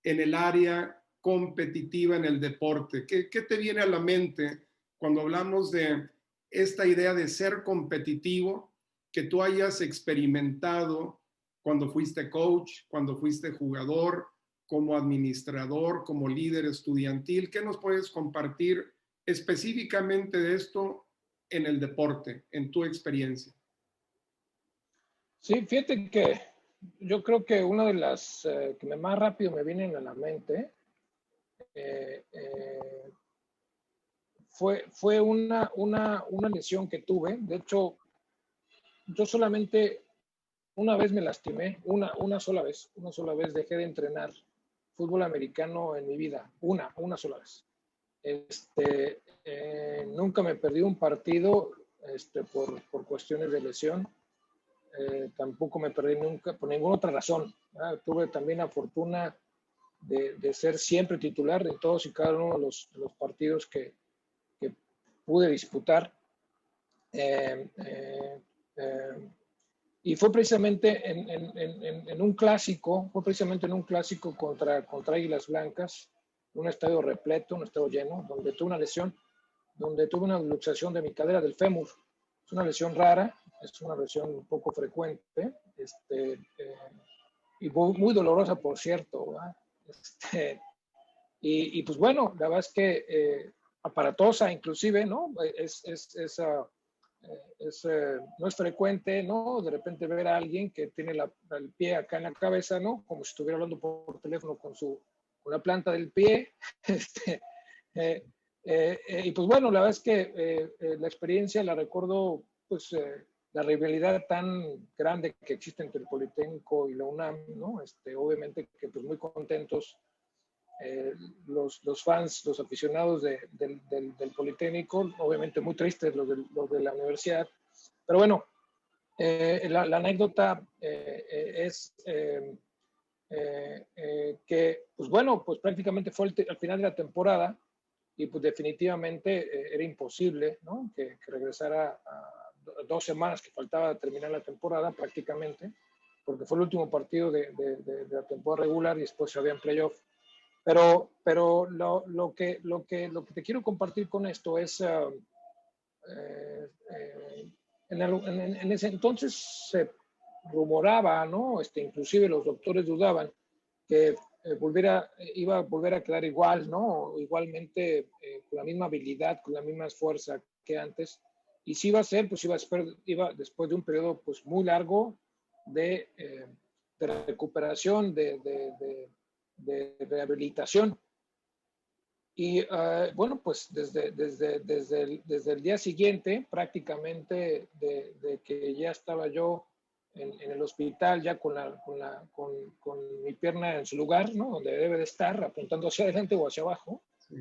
en el área competitiva en el deporte? ¿Qué te viene a la mente cuando hablamos de esta idea de ser competitivo que tú hayas experimentado cuando fuiste coach, cuando fuiste jugador, como administrador, como líder estudiantil? ¿Qué nos puedes compartir específicamente de esto en el deporte, en tu experiencia? Sí, fíjate que yo creo que una de las que más rápido me vienen a la mente eh, eh, fue una lesión que tuve. De hecho, yo solamente una vez me lastimé, una sola vez dejé de entrenar fútbol americano en mi vida, una sola vez. Nunca me perdí un partido por cuestiones de lesión. Tampoco me perdí nunca por ninguna otra razón. Tuve también la fortuna de ser siempre titular en todos y cada uno de los partidos que pude disputar. Eh, eh, eh, y fue precisamente en un clásico, contra Águilas Blancas, un estadio repleto, un estadio lleno, donde tuve una lesión, donde tuve una luxación de mi cadera del fémur. Es una lesión rara, es una lesión un poco frecuente, y muy dolorosa, por cierto. Pues bueno, la verdad es que aparatosa inclusive, ¿no? No es frecuente, ¿no? De repente ver a alguien que tiene el pie acá en la cabeza, ¿no? Como si estuviera hablando por teléfono con la planta del pie. Y pues bueno, la verdad es que la experiencia la recuerdo, pues la rivalidad tan grande que existe entre el Politécnico y la UNAM, ¿no? Obviamente que pues muy contentos los fans, los aficionados del Politécnico, obviamente muy tristes los de la universidad. Pero bueno, la anécdota es que, pues bueno, pues prácticamente fue al final de la temporada y pues definitivamente era imposible, ¿no? Que regresara a 2 semanas que faltaba terminar la temporada prácticamente, porque fue el último partido de la temporada regular y después se había en playoff. Pero lo que te quiero compartir con esto es, en ese entonces se rumoraba, ¿no? Inclusive los doctores dudaban que iba a volver a quedar igual, ¿no? Igualmente, con la misma habilidad, con la misma fuerza que antes. Y si iba a ser, pues iba después de un periodo pues muy largo de, de recuperación, de rehabilitación. Y bueno, pues desde el día siguiente, prácticamente de que ya estaba yo en el hospital, ya con mi pierna en su lugar, ¿no? Donde debe de estar, apuntando hacia adelante o hacia abajo, sí.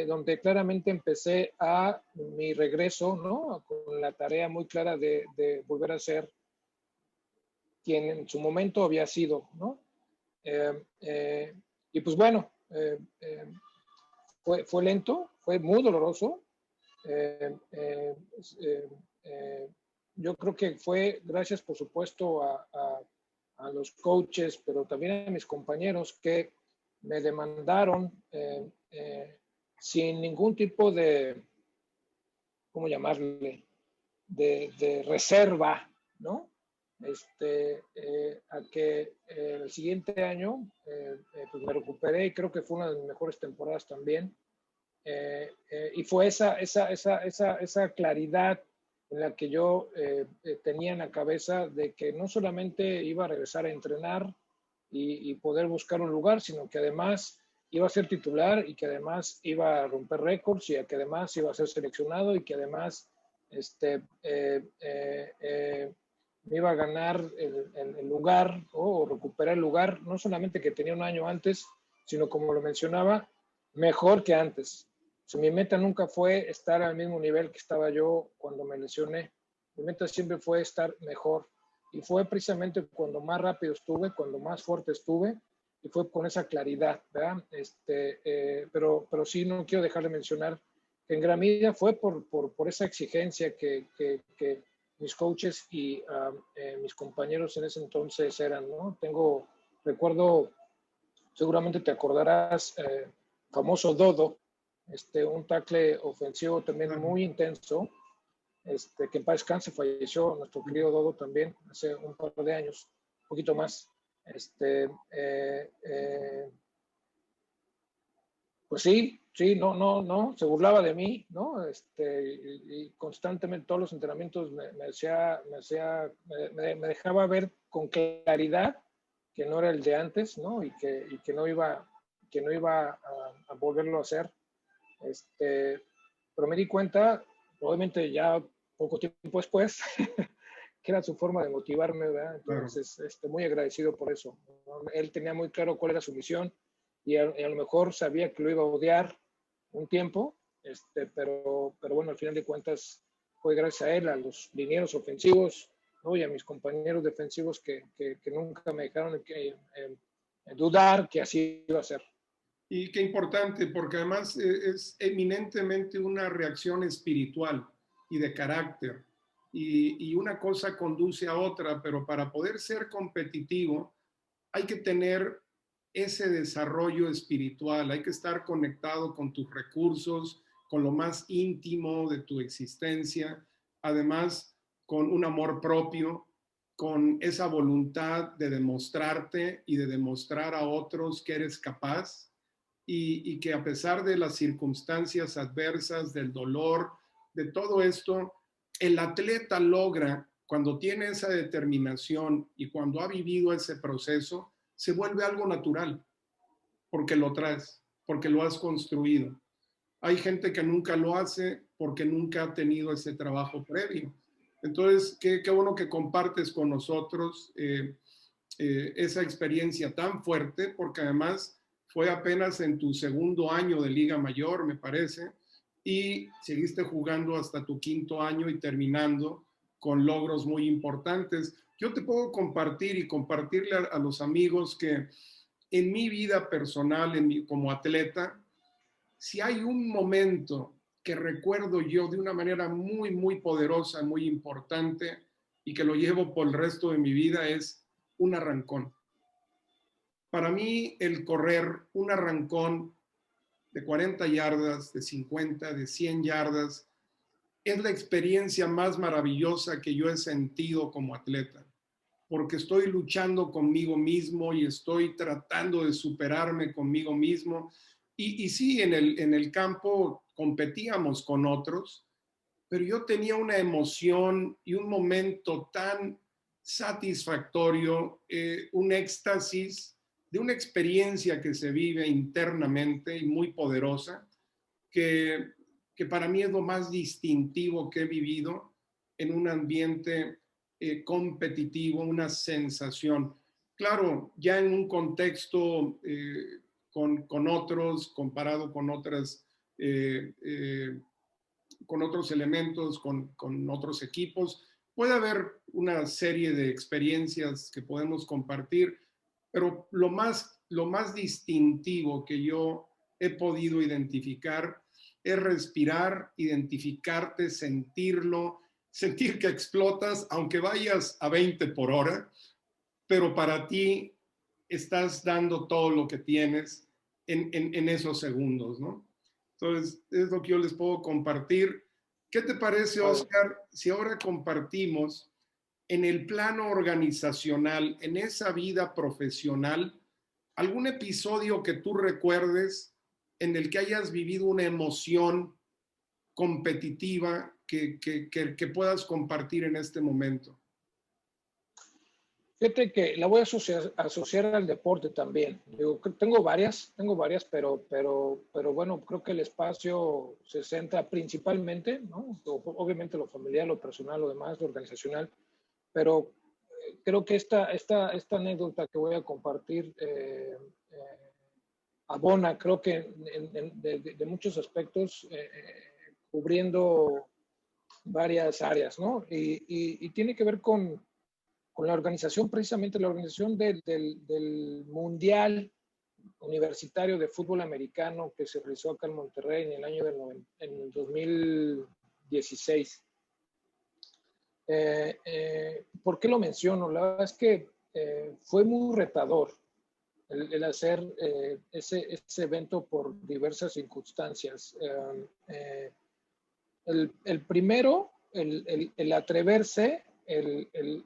Donde claramente empecé a mi regreso, ¿no? Con la tarea muy clara de volver a ser quien en su momento había sido, ¿no? Y pues bueno, fue lento, fue muy doloroso. Yo creo que fue gracias, por supuesto, a los coaches, pero también a mis compañeros que me demandaron sin ningún tipo de, ¿cómo llamarle?, de reserva, ¿no? A que el siguiente año pues me recuperé y creo que fue una de mis mejores temporadas también. Y fue esa claridad en la que yo tenía en la cabeza de que no solamente iba a regresar a entrenar y poder buscar un lugar, sino que además iba a ser titular y que además iba a romper récords y que además iba a ser seleccionado y que además me iba a ganar el lugar, ¿no? O recuperar el lugar, no solamente que tenía un año antes, sino como lo mencionaba, mejor que antes. O sea, mi meta nunca fue estar al mismo nivel que estaba yo cuando me lesioné. Mi meta siempre fue estar mejor. Y fue precisamente cuando más rápido estuve, cuando más fuerte estuve, y fue con esa claridad, ¿verdad? Pero sí no quiero dejar de mencionar que en gran medida fue por esa exigencia que mis coaches y mis compañeros en ese entonces eran, ¿no? Recuerdo, seguramente te acordarás, famoso Dodo, un tackle ofensivo también Claro. muy intenso, que en paz descanse, falleció nuestro querido Dodo también hace un par de años, un poquito más. Este, eh, eh, pues sí, sí, no, se burlaba de mí, ¿no? Y constantemente todos los entrenamientos me dejaba ver con claridad que no era el de antes, ¿no? Y que no iba a volverlo a hacer. Pero me di cuenta, obviamente ya poco tiempo después, que era su forma de motivarme, ¿verdad? Claro. Entonces, muy agradecido por eso, ¿no? Él tenía muy claro cuál era su misión y a lo mejor sabía que lo iba a odiar un tiempo, pero bueno, al final de cuentas fue gracias a él, a los linieros ofensivos, ¿no? Y a mis compañeros defensivos que nunca me dejaron dudar que así iba a ser. Y qué importante, porque además es eminentemente una reacción espiritual y de carácter. Y una cosa conduce a otra, pero para poder ser competitivo hay que tener ese desarrollo espiritual, hay que estar conectado con tus recursos, con lo más íntimo de tu existencia, además con un amor propio, con esa voluntad de demostrarte y de demostrar a otros que eres capaz y que a pesar de las circunstancias adversas, del dolor, de todo esto, el atleta logra, cuando tiene esa determinación y cuando ha vivido ese proceso, se vuelve algo natural, porque lo traes, porque lo has construido. Hay gente que nunca lo hace porque nunca ha tenido ese trabajo previo. Entonces, qué bueno que compartes con nosotros esa experiencia tan fuerte, porque además fue apenas en tu segundo año de Liga Mayor, me parece, y seguiste jugando hasta tu quinto año y terminando con logros muy importantes. Yo te puedo compartir y compartirle a los amigos que en mi vida personal, como atleta, si hay un momento que recuerdo yo de una manera muy, muy poderosa, muy importante y que lo llevo por el resto de mi vida es un arrancón. Para mí, el correr un arrancón de 40 yardas, de 50, de 100 yardas, es la experiencia más maravillosa que yo he sentido como atleta, porque estoy luchando conmigo mismo y estoy tratando de superarme conmigo mismo. Y sí, en el campo competíamos con otros, pero yo tenía una emoción y un momento tan satisfactorio, un éxtasis de una experiencia que se vive internamente y muy poderosa, que, que para mí es lo más distintivo que he vivido en un ambiente competitivo, una sensación. Claro, ya en un contexto con otros, comparado eh, eh, con otros elementos, con otros equipos. Puede haber una serie de experiencias que podemos compartir, pero lo más distintivo que yo he podido identificar es respirar, identificarte, sentirlo, sentir que explotas, aunque vayas a 20 por hora, pero para ti estás dando todo lo que tienes en esos segundos, ¿no? Entonces, es lo que yo les puedo compartir. ¿Qué te parece, Padre. Oscar, si ahora compartimos en el plano organizacional, en esa vida profesional, algún episodio que tú recuerdes en el que hayas vivido una emoción competitiva que puedas compartir en este momento? Fíjate que la voy a asociar al deporte también. Digo, tengo varias, pero bueno, creo que el espacio se centra principalmente, ¿no? Obviamente lo familiar, lo personal, lo demás, lo organizacional, pero creo que esta anécdota que voy a compartir abona, creo que de muchos aspectos, cubriendo varias áreas, ¿no? Y tiene que ver con la organización, precisamente la organización del Mundial Universitario de Fútbol Americano que se realizó acá en Monterrey en el año en el 2016. ¿Por qué lo menciono? La verdad es que fue muy retador el hacer ese evento por diversas circunstancias. El primero, el atreverse, el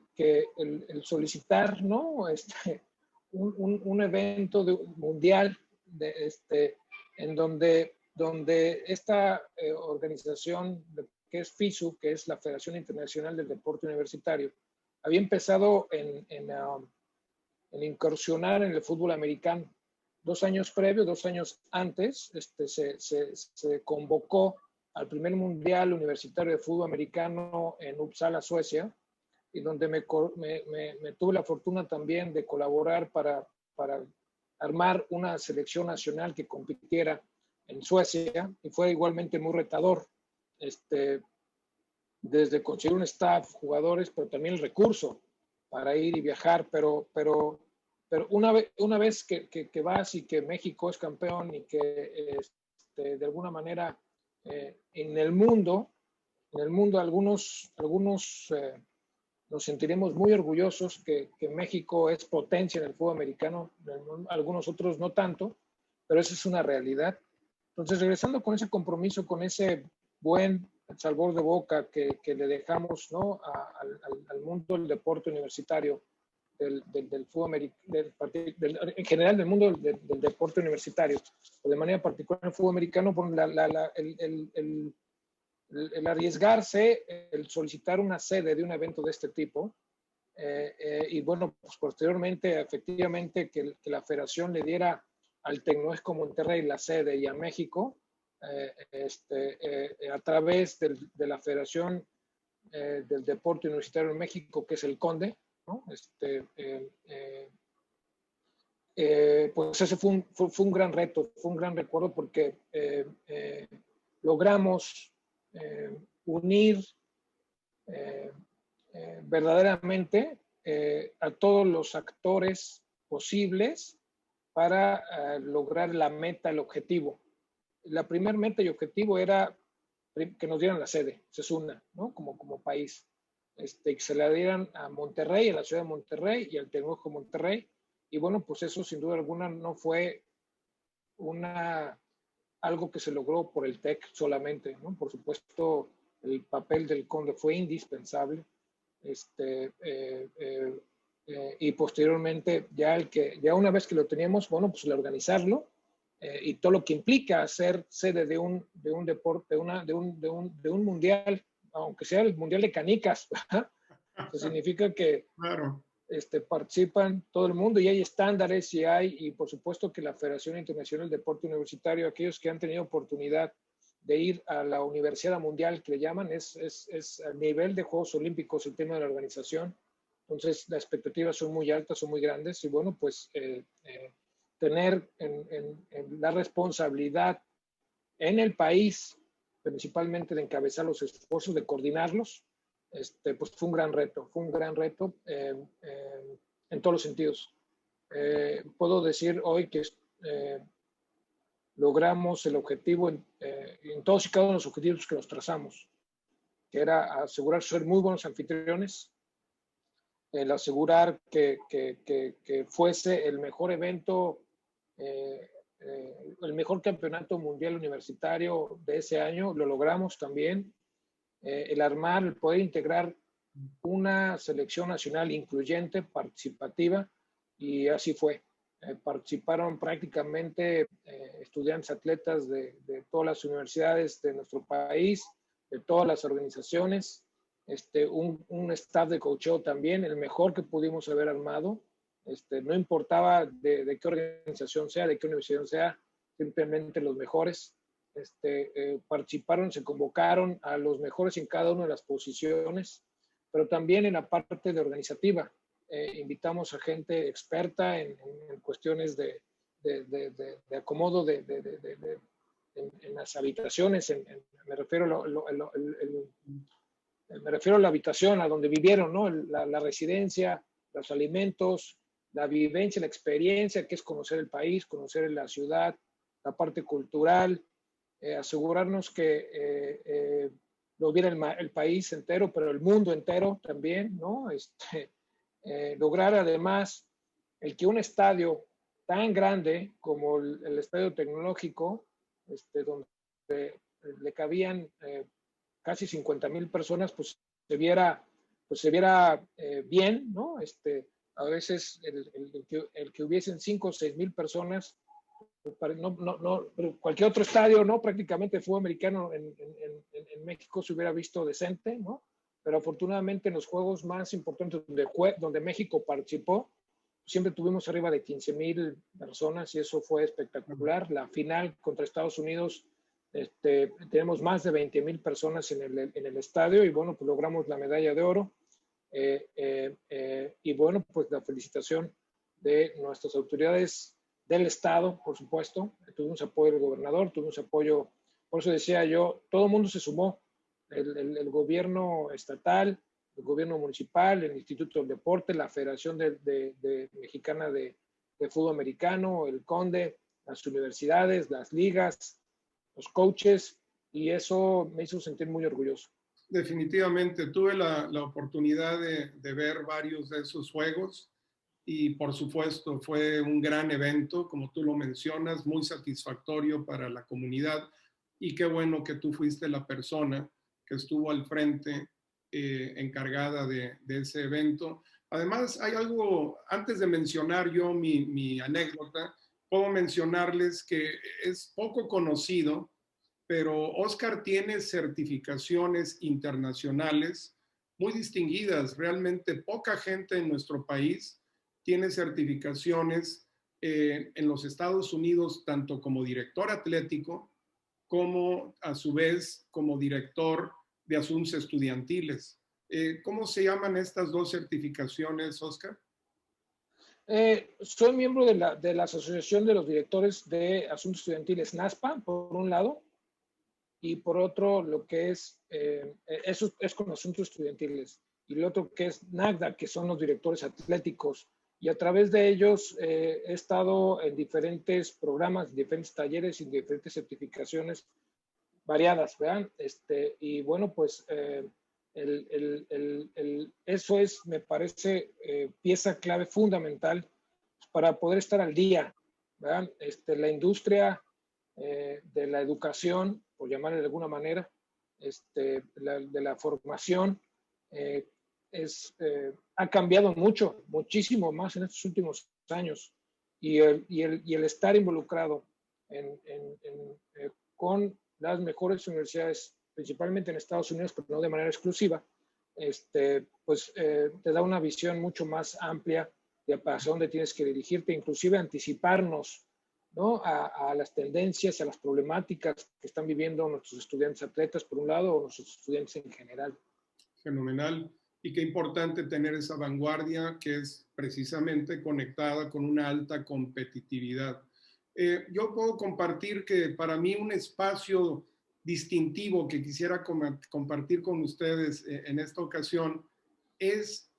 solicitar, ¿no? Un evento mundial en donde esta organización que es FISU, que es la Federación Internacional del Deporte Universitario, había empezado en incursionar en el fútbol americano. 2 años previos, 2 años antes, se convocó al primer Mundial Universitario de Fútbol Americano en Uppsala, Suecia, y donde me tuve la fortuna también de colaborar para armar una selección nacional que compitiera en Suecia, y fue igualmente muy retador, desde conseguir un staff, jugadores, pero también el recurso para ir y viajar, pero una vez que vas y que México es campeón y que de alguna manera en el mundo algunos nos sentiremos muy orgullosos que México es potencia en el fútbol americano, algunos otros no tanto, pero esa es una realidad. Entonces, regresando con ese compromiso, con ese buen sabor de boca que le dejamos, ¿no? al mundo del deporte universitario, del fútbol americano, en general del mundo del deporte universitario, o de manera particular el fútbol americano, por el arriesgarse, el solicitar una sede de un evento de este tipo, y bueno, pues posteriormente, efectivamente, que la federación le diera al Tecnoesco Monterrey la sede y a México, a través de la Federación del Deporte Universitario en México, que es el CONDE, ¿no? Pues ese fue un gran reto, fue un gran recuerdo porque logramos unir verdaderamente a todos los actores posibles para lograr la meta, el objetivo. La primer meta y objetivo era que nos dieran la sede, esa es una, ¿no? Como país. Que se la dieran a Monterrey, a la ciudad de Monterrey y al Tecnológico Monterrey. Y bueno, pues eso sin duda alguna no fue algo que se logró por el TEC solamente, ¿no? Por supuesto, el papel del CONDE fue indispensable. Y posteriormente, ya una vez que lo teníamos, bueno, pues el organizarlo y todo lo que implica ser sede de un deporte, de un mundial, aunque sea el mundial de canicas, eso significa que Claro. Participan todo el mundo y hay estándares y por supuesto que la Federación Internacional del Deporte Universitario, aquellos que han tenido oportunidad de ir a la Universidad Mundial, que le llaman, es a nivel de Juegos Olímpicos el tema de la organización. Entonces, las expectativas son muy altas, son muy grandes y bueno, pues tener en la responsabilidad en el país, principalmente de encabezar los esfuerzos, de coordinarlos, pues fue un gran reto en todos los sentidos. Puedo decir hoy que logramos el objetivo en todos y cada uno de los objetivos que nos trazamos, que era asegurar ser muy buenos anfitriones, el asegurar que fuese el mejor evento, el mejor campeonato mundial universitario de ese año, lo logramos también. El armar, el poder integrar una selección nacional incluyente, participativa, y así fue. Participaron prácticamente estudiantes, atletas de todas las universidades de nuestro país, de todas las organizaciones, un staff de coacheo también, el mejor que pudimos haber armado. No importaba de qué organización sea, de qué universidad sea, simplemente los mejores. Participaron, se convocaron a los mejores en cada una de las posiciones. pero también en la parte de organizativa. Invitamos a gente experta en cuestiones de acomodo en las habitaciones, me refiero me refiero a la habitación, a donde vivieron, ¿no? La residencia, los alimentos, la vivencia, la experiencia, que es conocer el país, conocer la ciudad, la parte cultural, asegurarnos que lo viera el país entero, pero el mundo entero también, ¿no? Lograr además el que un estadio tan grande como el Estadio Tecnológico, donde le cabían casi 50,000 personas, pues se viera bien, ¿no? A veces el que hubiesen 5 o 6 mil personas, cualquier otro estadio, ¿no? Prácticamente el fútbol americano en México se hubiera visto decente, ¿no? Pero afortunadamente en los juegos más importantes donde México participó, siempre tuvimos arriba de 15,000 personas y eso fue espectacular. La final contra Estados Unidos, tenemos más de 20,000 personas en el estadio y bueno, pues logramos la medalla de oro. Y bueno, pues la felicitación de nuestras autoridades del estado, por supuesto. Tuvimos apoyo del gobernador, tuvimos apoyo, por eso decía yo, todo el mundo se sumó, el gobierno estatal, el gobierno municipal, el Instituto del Deporte, la Federación Mexicana de Fútbol Americano, el CONDE, las universidades, las ligas, los coaches, y eso me hizo sentir muy orgulloso. Definitivamente, tuve la oportunidad de ver varios de esos juegos y por supuesto fue un gran evento, como tú lo mencionas, muy satisfactorio para la comunidad y qué bueno que tú fuiste la persona que estuvo al frente encargada de ese evento. Además, hay algo, antes de mencionar yo mi anécdota, puedo mencionarles que es poco conocido, pero Oscar tiene certificaciones internacionales muy distinguidas. Realmente poca gente en nuestro país tiene certificaciones en los Estados Unidos, tanto como director atlético, como a su vez como director de asuntos estudiantiles. ¿Cómo se llaman estas dos certificaciones, Oscar? Soy miembro de la Asociación de los Directores de Asuntos Estudiantiles, NASPA, por un lado, y por otro lo que eso es con asuntos estudiantiles, y lo otro que es NACDA, que son los directores atléticos, y a través de ellos he estado en diferentes programas, diferentes talleres y diferentes certificaciones variadas, ¿verdad? Y bueno, pues eso es, me parece, pieza clave fundamental para poder estar al día, ¿verdad? La industria de la educación, por llamarle de alguna manera, de la formación, ha cambiado mucho, muchísimo más en estos últimos años. Y el estar involucrado con las mejores universidades, principalmente en Estados Unidos, pero no de manera exclusiva, pues te da una visión mucho más amplia de hacia dónde tienes que dirigirte, inclusive anticiparnos, ¿no? a las tendencias, a las problemáticas que están viviendo nuestros estudiantes atletas, por un lado, o nuestros estudiantes en general. Fenomenal. Y qué importante tener esa vanguardia que es precisamente conectada con una alta competitividad. Yo puedo compartir que para mí un espacio distintivo que quisiera compartir con ustedes en esta ocasión es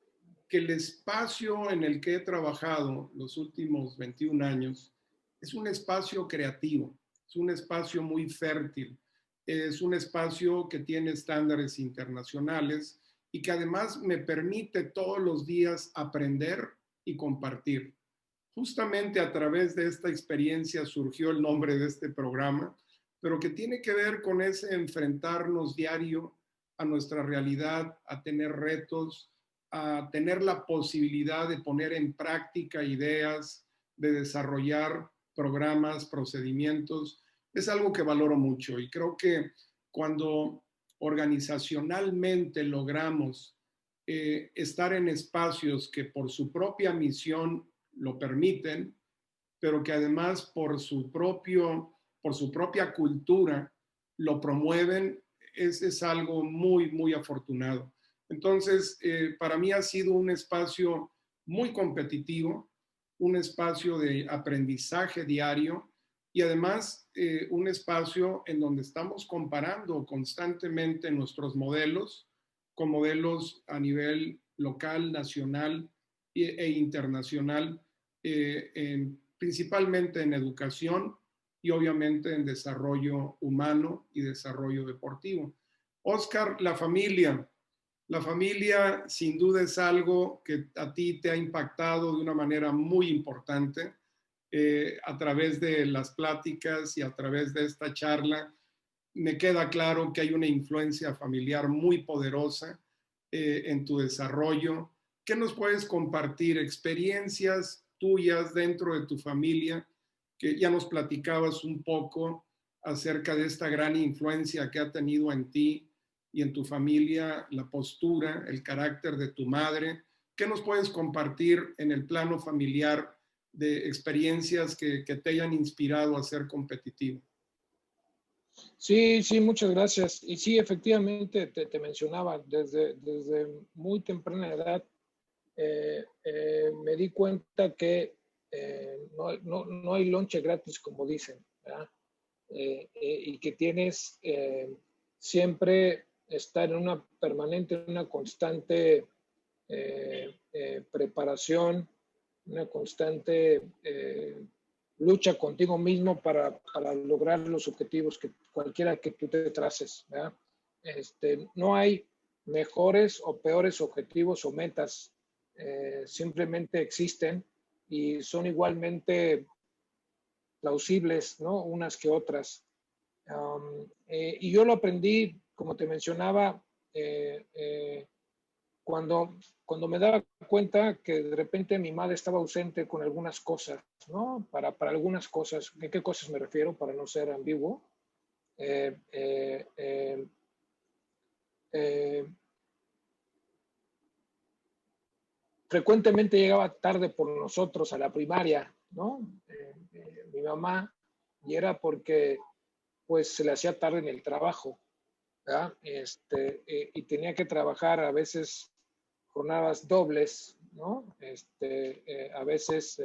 que el espacio en el que he trabajado los últimos 21 años es un espacio creativo, es un espacio muy fértil, es un espacio que tiene estándares internacionales y que además me permite todos los días aprender y compartir. Justamente a través de esta experiencia surgió el nombre de este programa, pero que tiene que ver con ese enfrentarnos diario a nuestra realidad, a tener retos, a tener la posibilidad de poner en práctica ideas, de desarrollar programas, procedimientos. Es algo que valoro mucho y creo que cuando organizacionalmente logramos estar en espacios que por su propia misión lo permiten, pero que además por su propia cultura lo promueven, es algo muy, muy afortunado. Entonces, para mí ha sido un espacio muy competitivo, un espacio de aprendizaje diario y además un espacio en donde estamos comparando constantemente nuestros modelos con modelos a nivel local, nacional e internacional, principalmente en educación y obviamente en desarrollo humano y desarrollo deportivo. Oscar, la familia sin duda es algo que a ti te ha impactado de una manera muy importante a través de las pláticas y a través de esta charla. Me queda claro que hay una influencia familiar muy poderosa en tu desarrollo. ¿Qué nos puedes compartir? Experiencias tuyas dentro de tu familia, que ya nos platicabas un poco acerca de esta gran influencia que ha tenido en ti y en tu familia, la postura, el carácter de tu madre. ¿Qué nos puedes compartir en el plano familiar de experiencias que te hayan inspirado a ser competitivo? Sí, sí, muchas gracias. Y sí, efectivamente, te mencionaba, desde muy temprana edad me di cuenta que no hay lonche gratis, como dicen, ¿verdad? Y que tienes siempre estar en una permanente, en una constante preparación, una constante lucha contigo mismo para lograr los objetivos que cualquiera que tú te traces, ¿verdad? No hay mejores o peores objetivos o metas, simplemente existen y son igualmente plausibles, ¿no? Unas que otras. Y yo lo aprendí, como te mencionaba, cuando me daba cuenta que de repente mi madre estaba ausente con algunas cosas, ¿no? Para algunas cosas. ¿A qué cosas me refiero? Para no ser ambiguo. Eh, eh, eh, eh, Frecuentemente llegaba tarde por nosotros a la primaria, ¿no? Mi mamá, y era porque pues se le hacía tarde en el trabajo, ¿verdad? Y tenía que trabajar a veces jornadas dobles, ¿no? A veces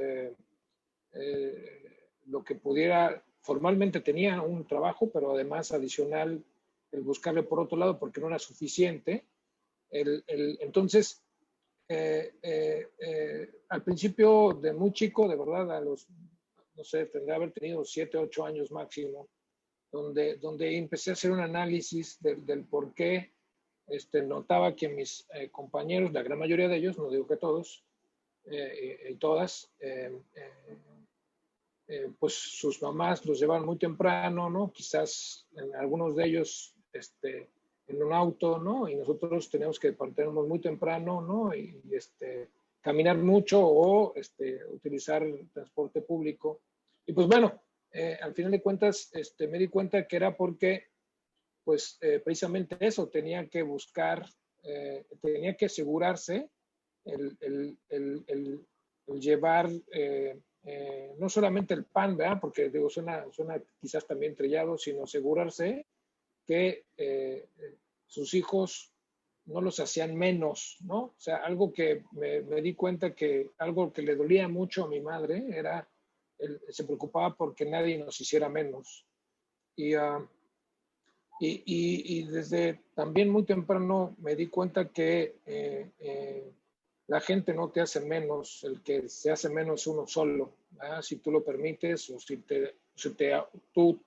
lo que pudiera, formalmente tenía un trabajo, pero además adicional el buscarle por otro lado porque no era suficiente. Entonces, al principio de muy chico, de verdad, a los, no sé, tendría que haber tenido 7, 8 años máximo, donde empecé a hacer un análisis del por qué notaba que mis compañeros, la gran mayoría de ellos, no digo que todos, y todas, pues sus mamás los llevaban muy temprano, ¿no? Quizás en algunos de ellos en un auto, ¿no? Y nosotros teníamos que partirnos muy temprano, ¿no? Y caminar mucho o utilizar el transporte público. Y pues bueno, al final de cuentas me di cuenta que era porque, pues precisamente eso, tenía que buscar, tenía que asegurarse el llevar no solamente el pan, ¿verdad? Porque digo, suena quizás también trillado, sino asegurarse que sus hijos no los hacían menos, ¿no? O sea, algo que me di cuenta que algo que le dolía mucho a mi madre era, se preocupaba porque nadie nos hiciera menos. Y, y desde también muy temprano me di cuenta que la gente no te hace menos, el que se hace menos es uno solo, ¿verdad? Si tú lo permites o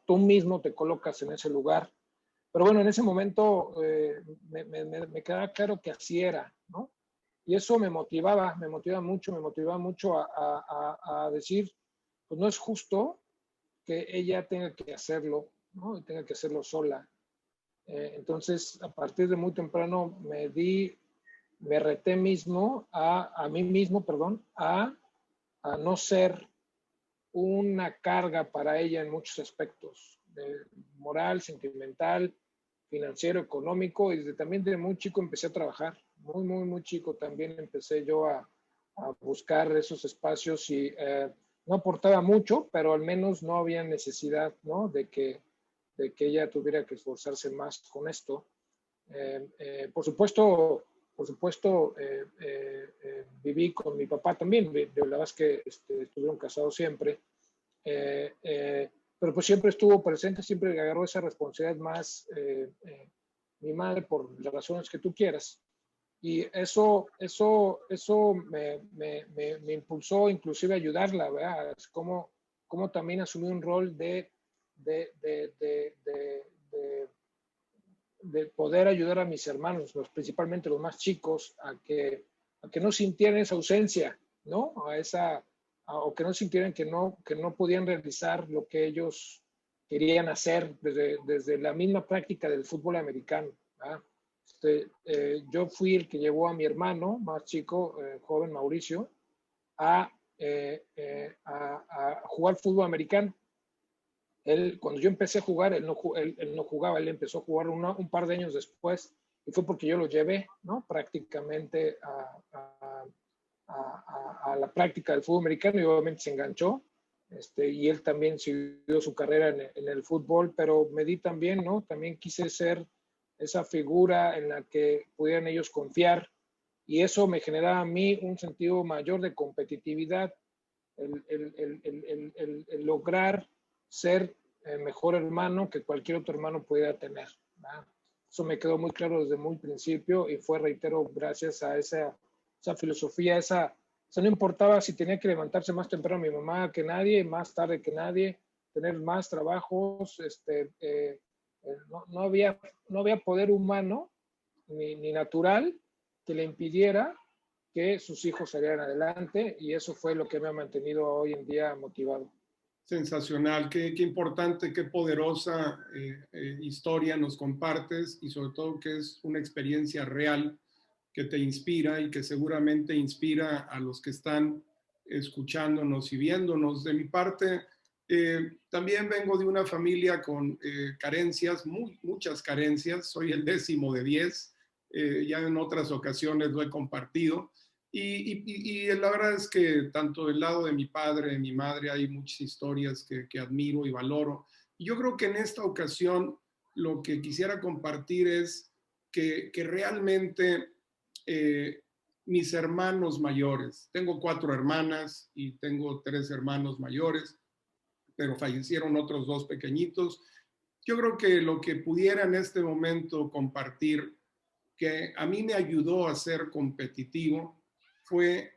tú mismo te colocas en ese lugar. Pero bueno, en ese momento me quedaba claro que así era, ¿no? Y eso me motiva mucho a decir, pues no es justo que ella tenga que hacerlo, ¿no? Y tenga que hacerlo sola. Entonces, a partir de muy temprano me reté mismo a mí mismo, perdón, a no ser una carga para ella en muchos aspectos, moral, sentimental, financiero, económico, y desde también de muy chico empecé a trabajar, muy chico también empecé yo a buscar esos espacios y no aportaba mucho, pero al menos no había necesidad, ¿no? De que ella tuviera que esforzarse más con esto. Por supuesto, por supuesto, viví con mi papá también, de la verdad es que estuvieron casados siempre, pero pues siempre estuvo presente, siempre agarró esa responsabilidad más mi madre por las razones que tú quieras. Y eso me impulsó inclusive a ayudarla, ¿verdad? Como también asumí un rol de, de, de, de, de de poder ayudar a mis hermanos, principalmente los más chicos, a que no sintieran esa ausencia, ¿no? O que no sintieran que no podían realizar lo que ellos querían hacer desde la misma práctica del fútbol americano. ¿Verdad? Yo fui el que llevó a mi hermano más chico, joven Mauricio, a, a jugar fútbol americano. Él, cuando yo empecé a jugar, él no jugaba, él empezó a jugar un par de años después, y fue porque yo lo llevé, ¿no? Prácticamente a la práctica del fútbol americano, y obviamente se enganchó, y él también siguió su carrera en el fútbol, pero me di también, ¿no? También quise ser esa figura en la que pudieran ellos confiar, y eso me generaba a mí un sentido mayor de competitividad, el lograr ser el mejor hermano que cualquier otro hermano pudiera tener. ¿Verdad? Eso me quedó muy claro desde muy principio y fue, reitero, gracias a esa filosofía, no importaba si tenía que levantarse más temprano mi mamá que nadie, más tarde que nadie, tener más trabajos, no había poder humano ni natural que le impidiera que sus hijos salieran adelante, y eso fue lo que me ha mantenido hoy en día motivado. Sensacional, qué importante, qué poderosa historia nos compartes y sobre todo que es una experiencia real que te inspira y que seguramente inspira a los que están escuchándonos y viéndonos. De mi parte, también vengo de una familia con carencias, muchas carencias, soy el 10º de 10, ya en otras ocasiones lo he compartido. Y la verdad es que tanto del lado de mi padre, de mi madre, hay muchas historias que admiro y valoro. Y yo creo que en esta ocasión lo que quisiera compartir es que realmente mis hermanos mayores, tengo 4 hermanas y tengo 3 hermanos mayores, pero fallecieron otros 2 pequeñitos. Yo creo que lo que pudiera en este momento compartir, que a mí me ayudó a ser competitivo, fue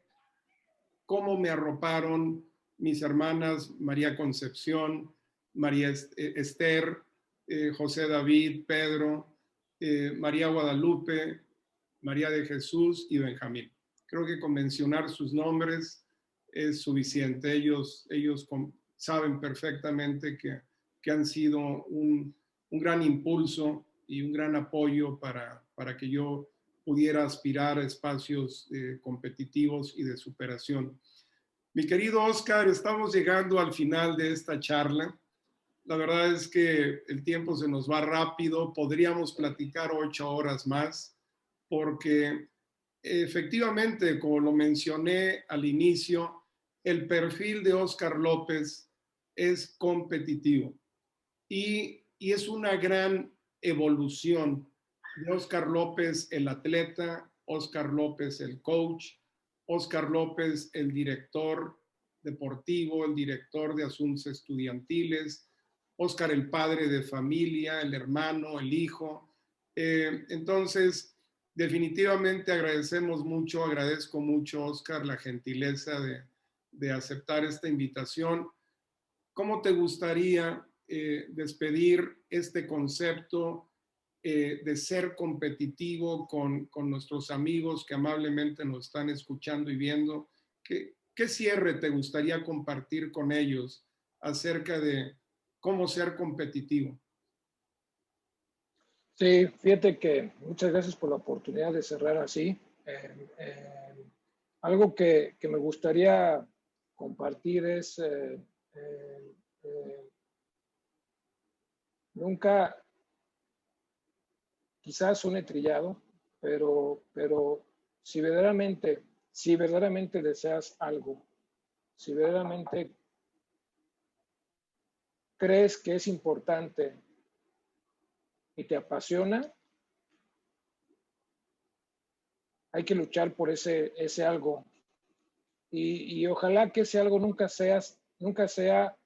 cómo me arroparon mis hermanas María Concepción, María Esther, José David, Pedro, María Guadalupe, María de Jesús y Benjamín. Creo que con mencionar sus nombres es suficiente. Ellos saben perfectamente que han sido un gran impulso y un gran apoyo para que yo pudiera aspirar a espacios competitivos y de superación. Mi querido Oscar, estamos llegando al final de esta charla. La verdad es que el tiempo se nos va rápido, podríamos platicar 8 horas más, porque efectivamente, como lo mencioné al inicio, el perfil de Oscar López es competitivo y es una gran evolución de Oscar López, el atleta, Oscar López, el coach, Oscar López, el director deportivo, el director de asuntos estudiantiles, Oscar, el padre de familia, el hermano, el hijo. Entonces, definitivamente agradezco mucho, Oscar, la gentileza de aceptar esta invitación. ¿Cómo te gustaría despedir este concepto de ser competitivo con nuestros amigos que amablemente nos están escuchando y viendo? ¿Qué cierre te gustaría compartir con ellos acerca de cómo ser competitivo? Sí, fíjate que muchas gracias por la oportunidad de cerrar así. Algo que me gustaría compartir es nunca, quizás suene trillado, pero si verdaderamente deseas algo, si verdaderamente crees que es importante y te apasiona, hay que luchar por ese algo. Y ojalá que ese algo nunca sea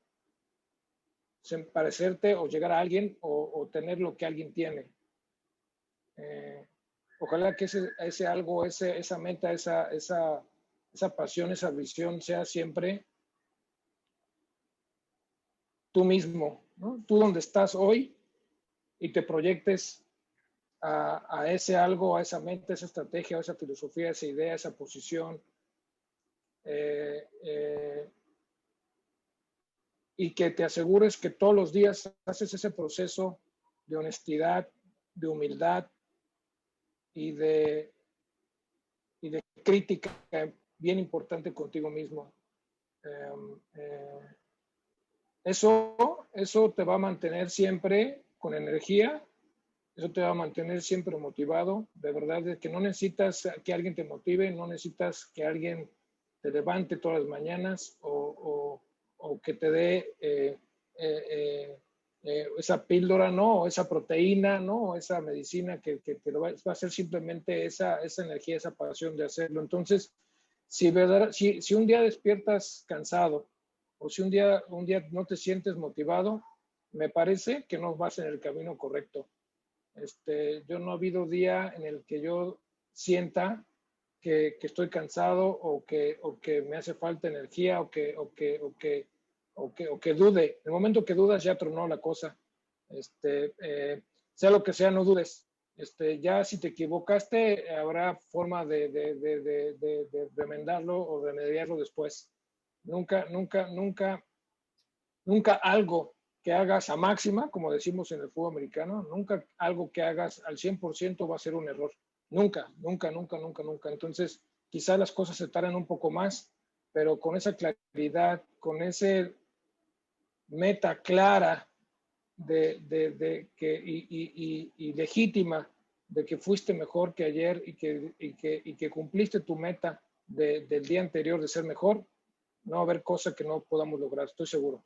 parecerte o llegar a alguien o tener lo que alguien tiene. Ojalá que ese algo, esa meta, esa pasión, esa visión sea siempre tú mismo, ¿no? Tú donde estás hoy y te proyectes a ese algo, a esa meta, esa estrategia, a esa filosofía, esa idea, esa posición. Y que te asegures que todos los días haces ese proceso de honestidad, de humildad y de crítica bien importante contigo mismo. Eso te va a mantener siempre con energía, eso te va a mantener siempre motivado. De verdad, de que no necesitas que alguien te motive, no necesitas que alguien te levante todas las mañanas o que te dé esa píldora, ¿no? O esa proteína, ¿no? O esa medicina que va a ser simplemente esa energía, esa pasión de hacerlo. Entonces, si un día despiertas cansado o si un día no te sientes motivado, me parece que no vas en el camino correcto. Yo no ha habido día en el que yo sienta que estoy cansado o que me hace falta energía o que dude. En el momento que dudas ya tronó la cosa. Sea lo que sea, no dudes. Ya si te equivocaste, habrá forma de remendarlo o remediarlo después. Nunca algo que hagas a máxima, como decimos en el fútbol americano, nunca algo que hagas al 100% va a ser un error. Nunca. Entonces, quizás las cosas se tardan un poco más, pero con esa claridad, con esa meta clara y legítima de que fuiste mejor que ayer y que cumpliste tu meta del día anterior de ser mejor, no va a haber cosa que no podamos lograr. Estoy seguro.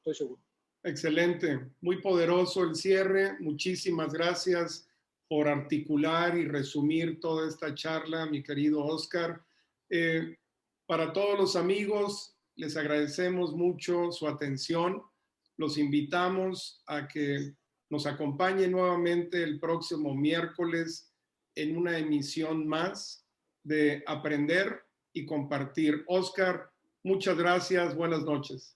Excelente, muy poderoso el cierre. Muchísimas gracias por articular y resumir toda esta charla, mi querido Oscar. Para todos los amigos, les agradecemos mucho su atención. Los invitamos a que nos acompañen nuevamente el próximo miércoles en una emisión más de Aprender y Compartir. Oscar, muchas gracias. Buenas noches.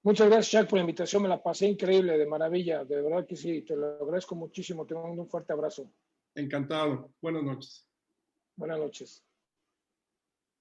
Muchas gracias, Jack, por la invitación. Me la pasé increíble, de maravilla. De verdad que sí, te lo agradezco muchísimo. Te mando un fuerte abrazo. Encantado. Buenas noches. Buenas noches.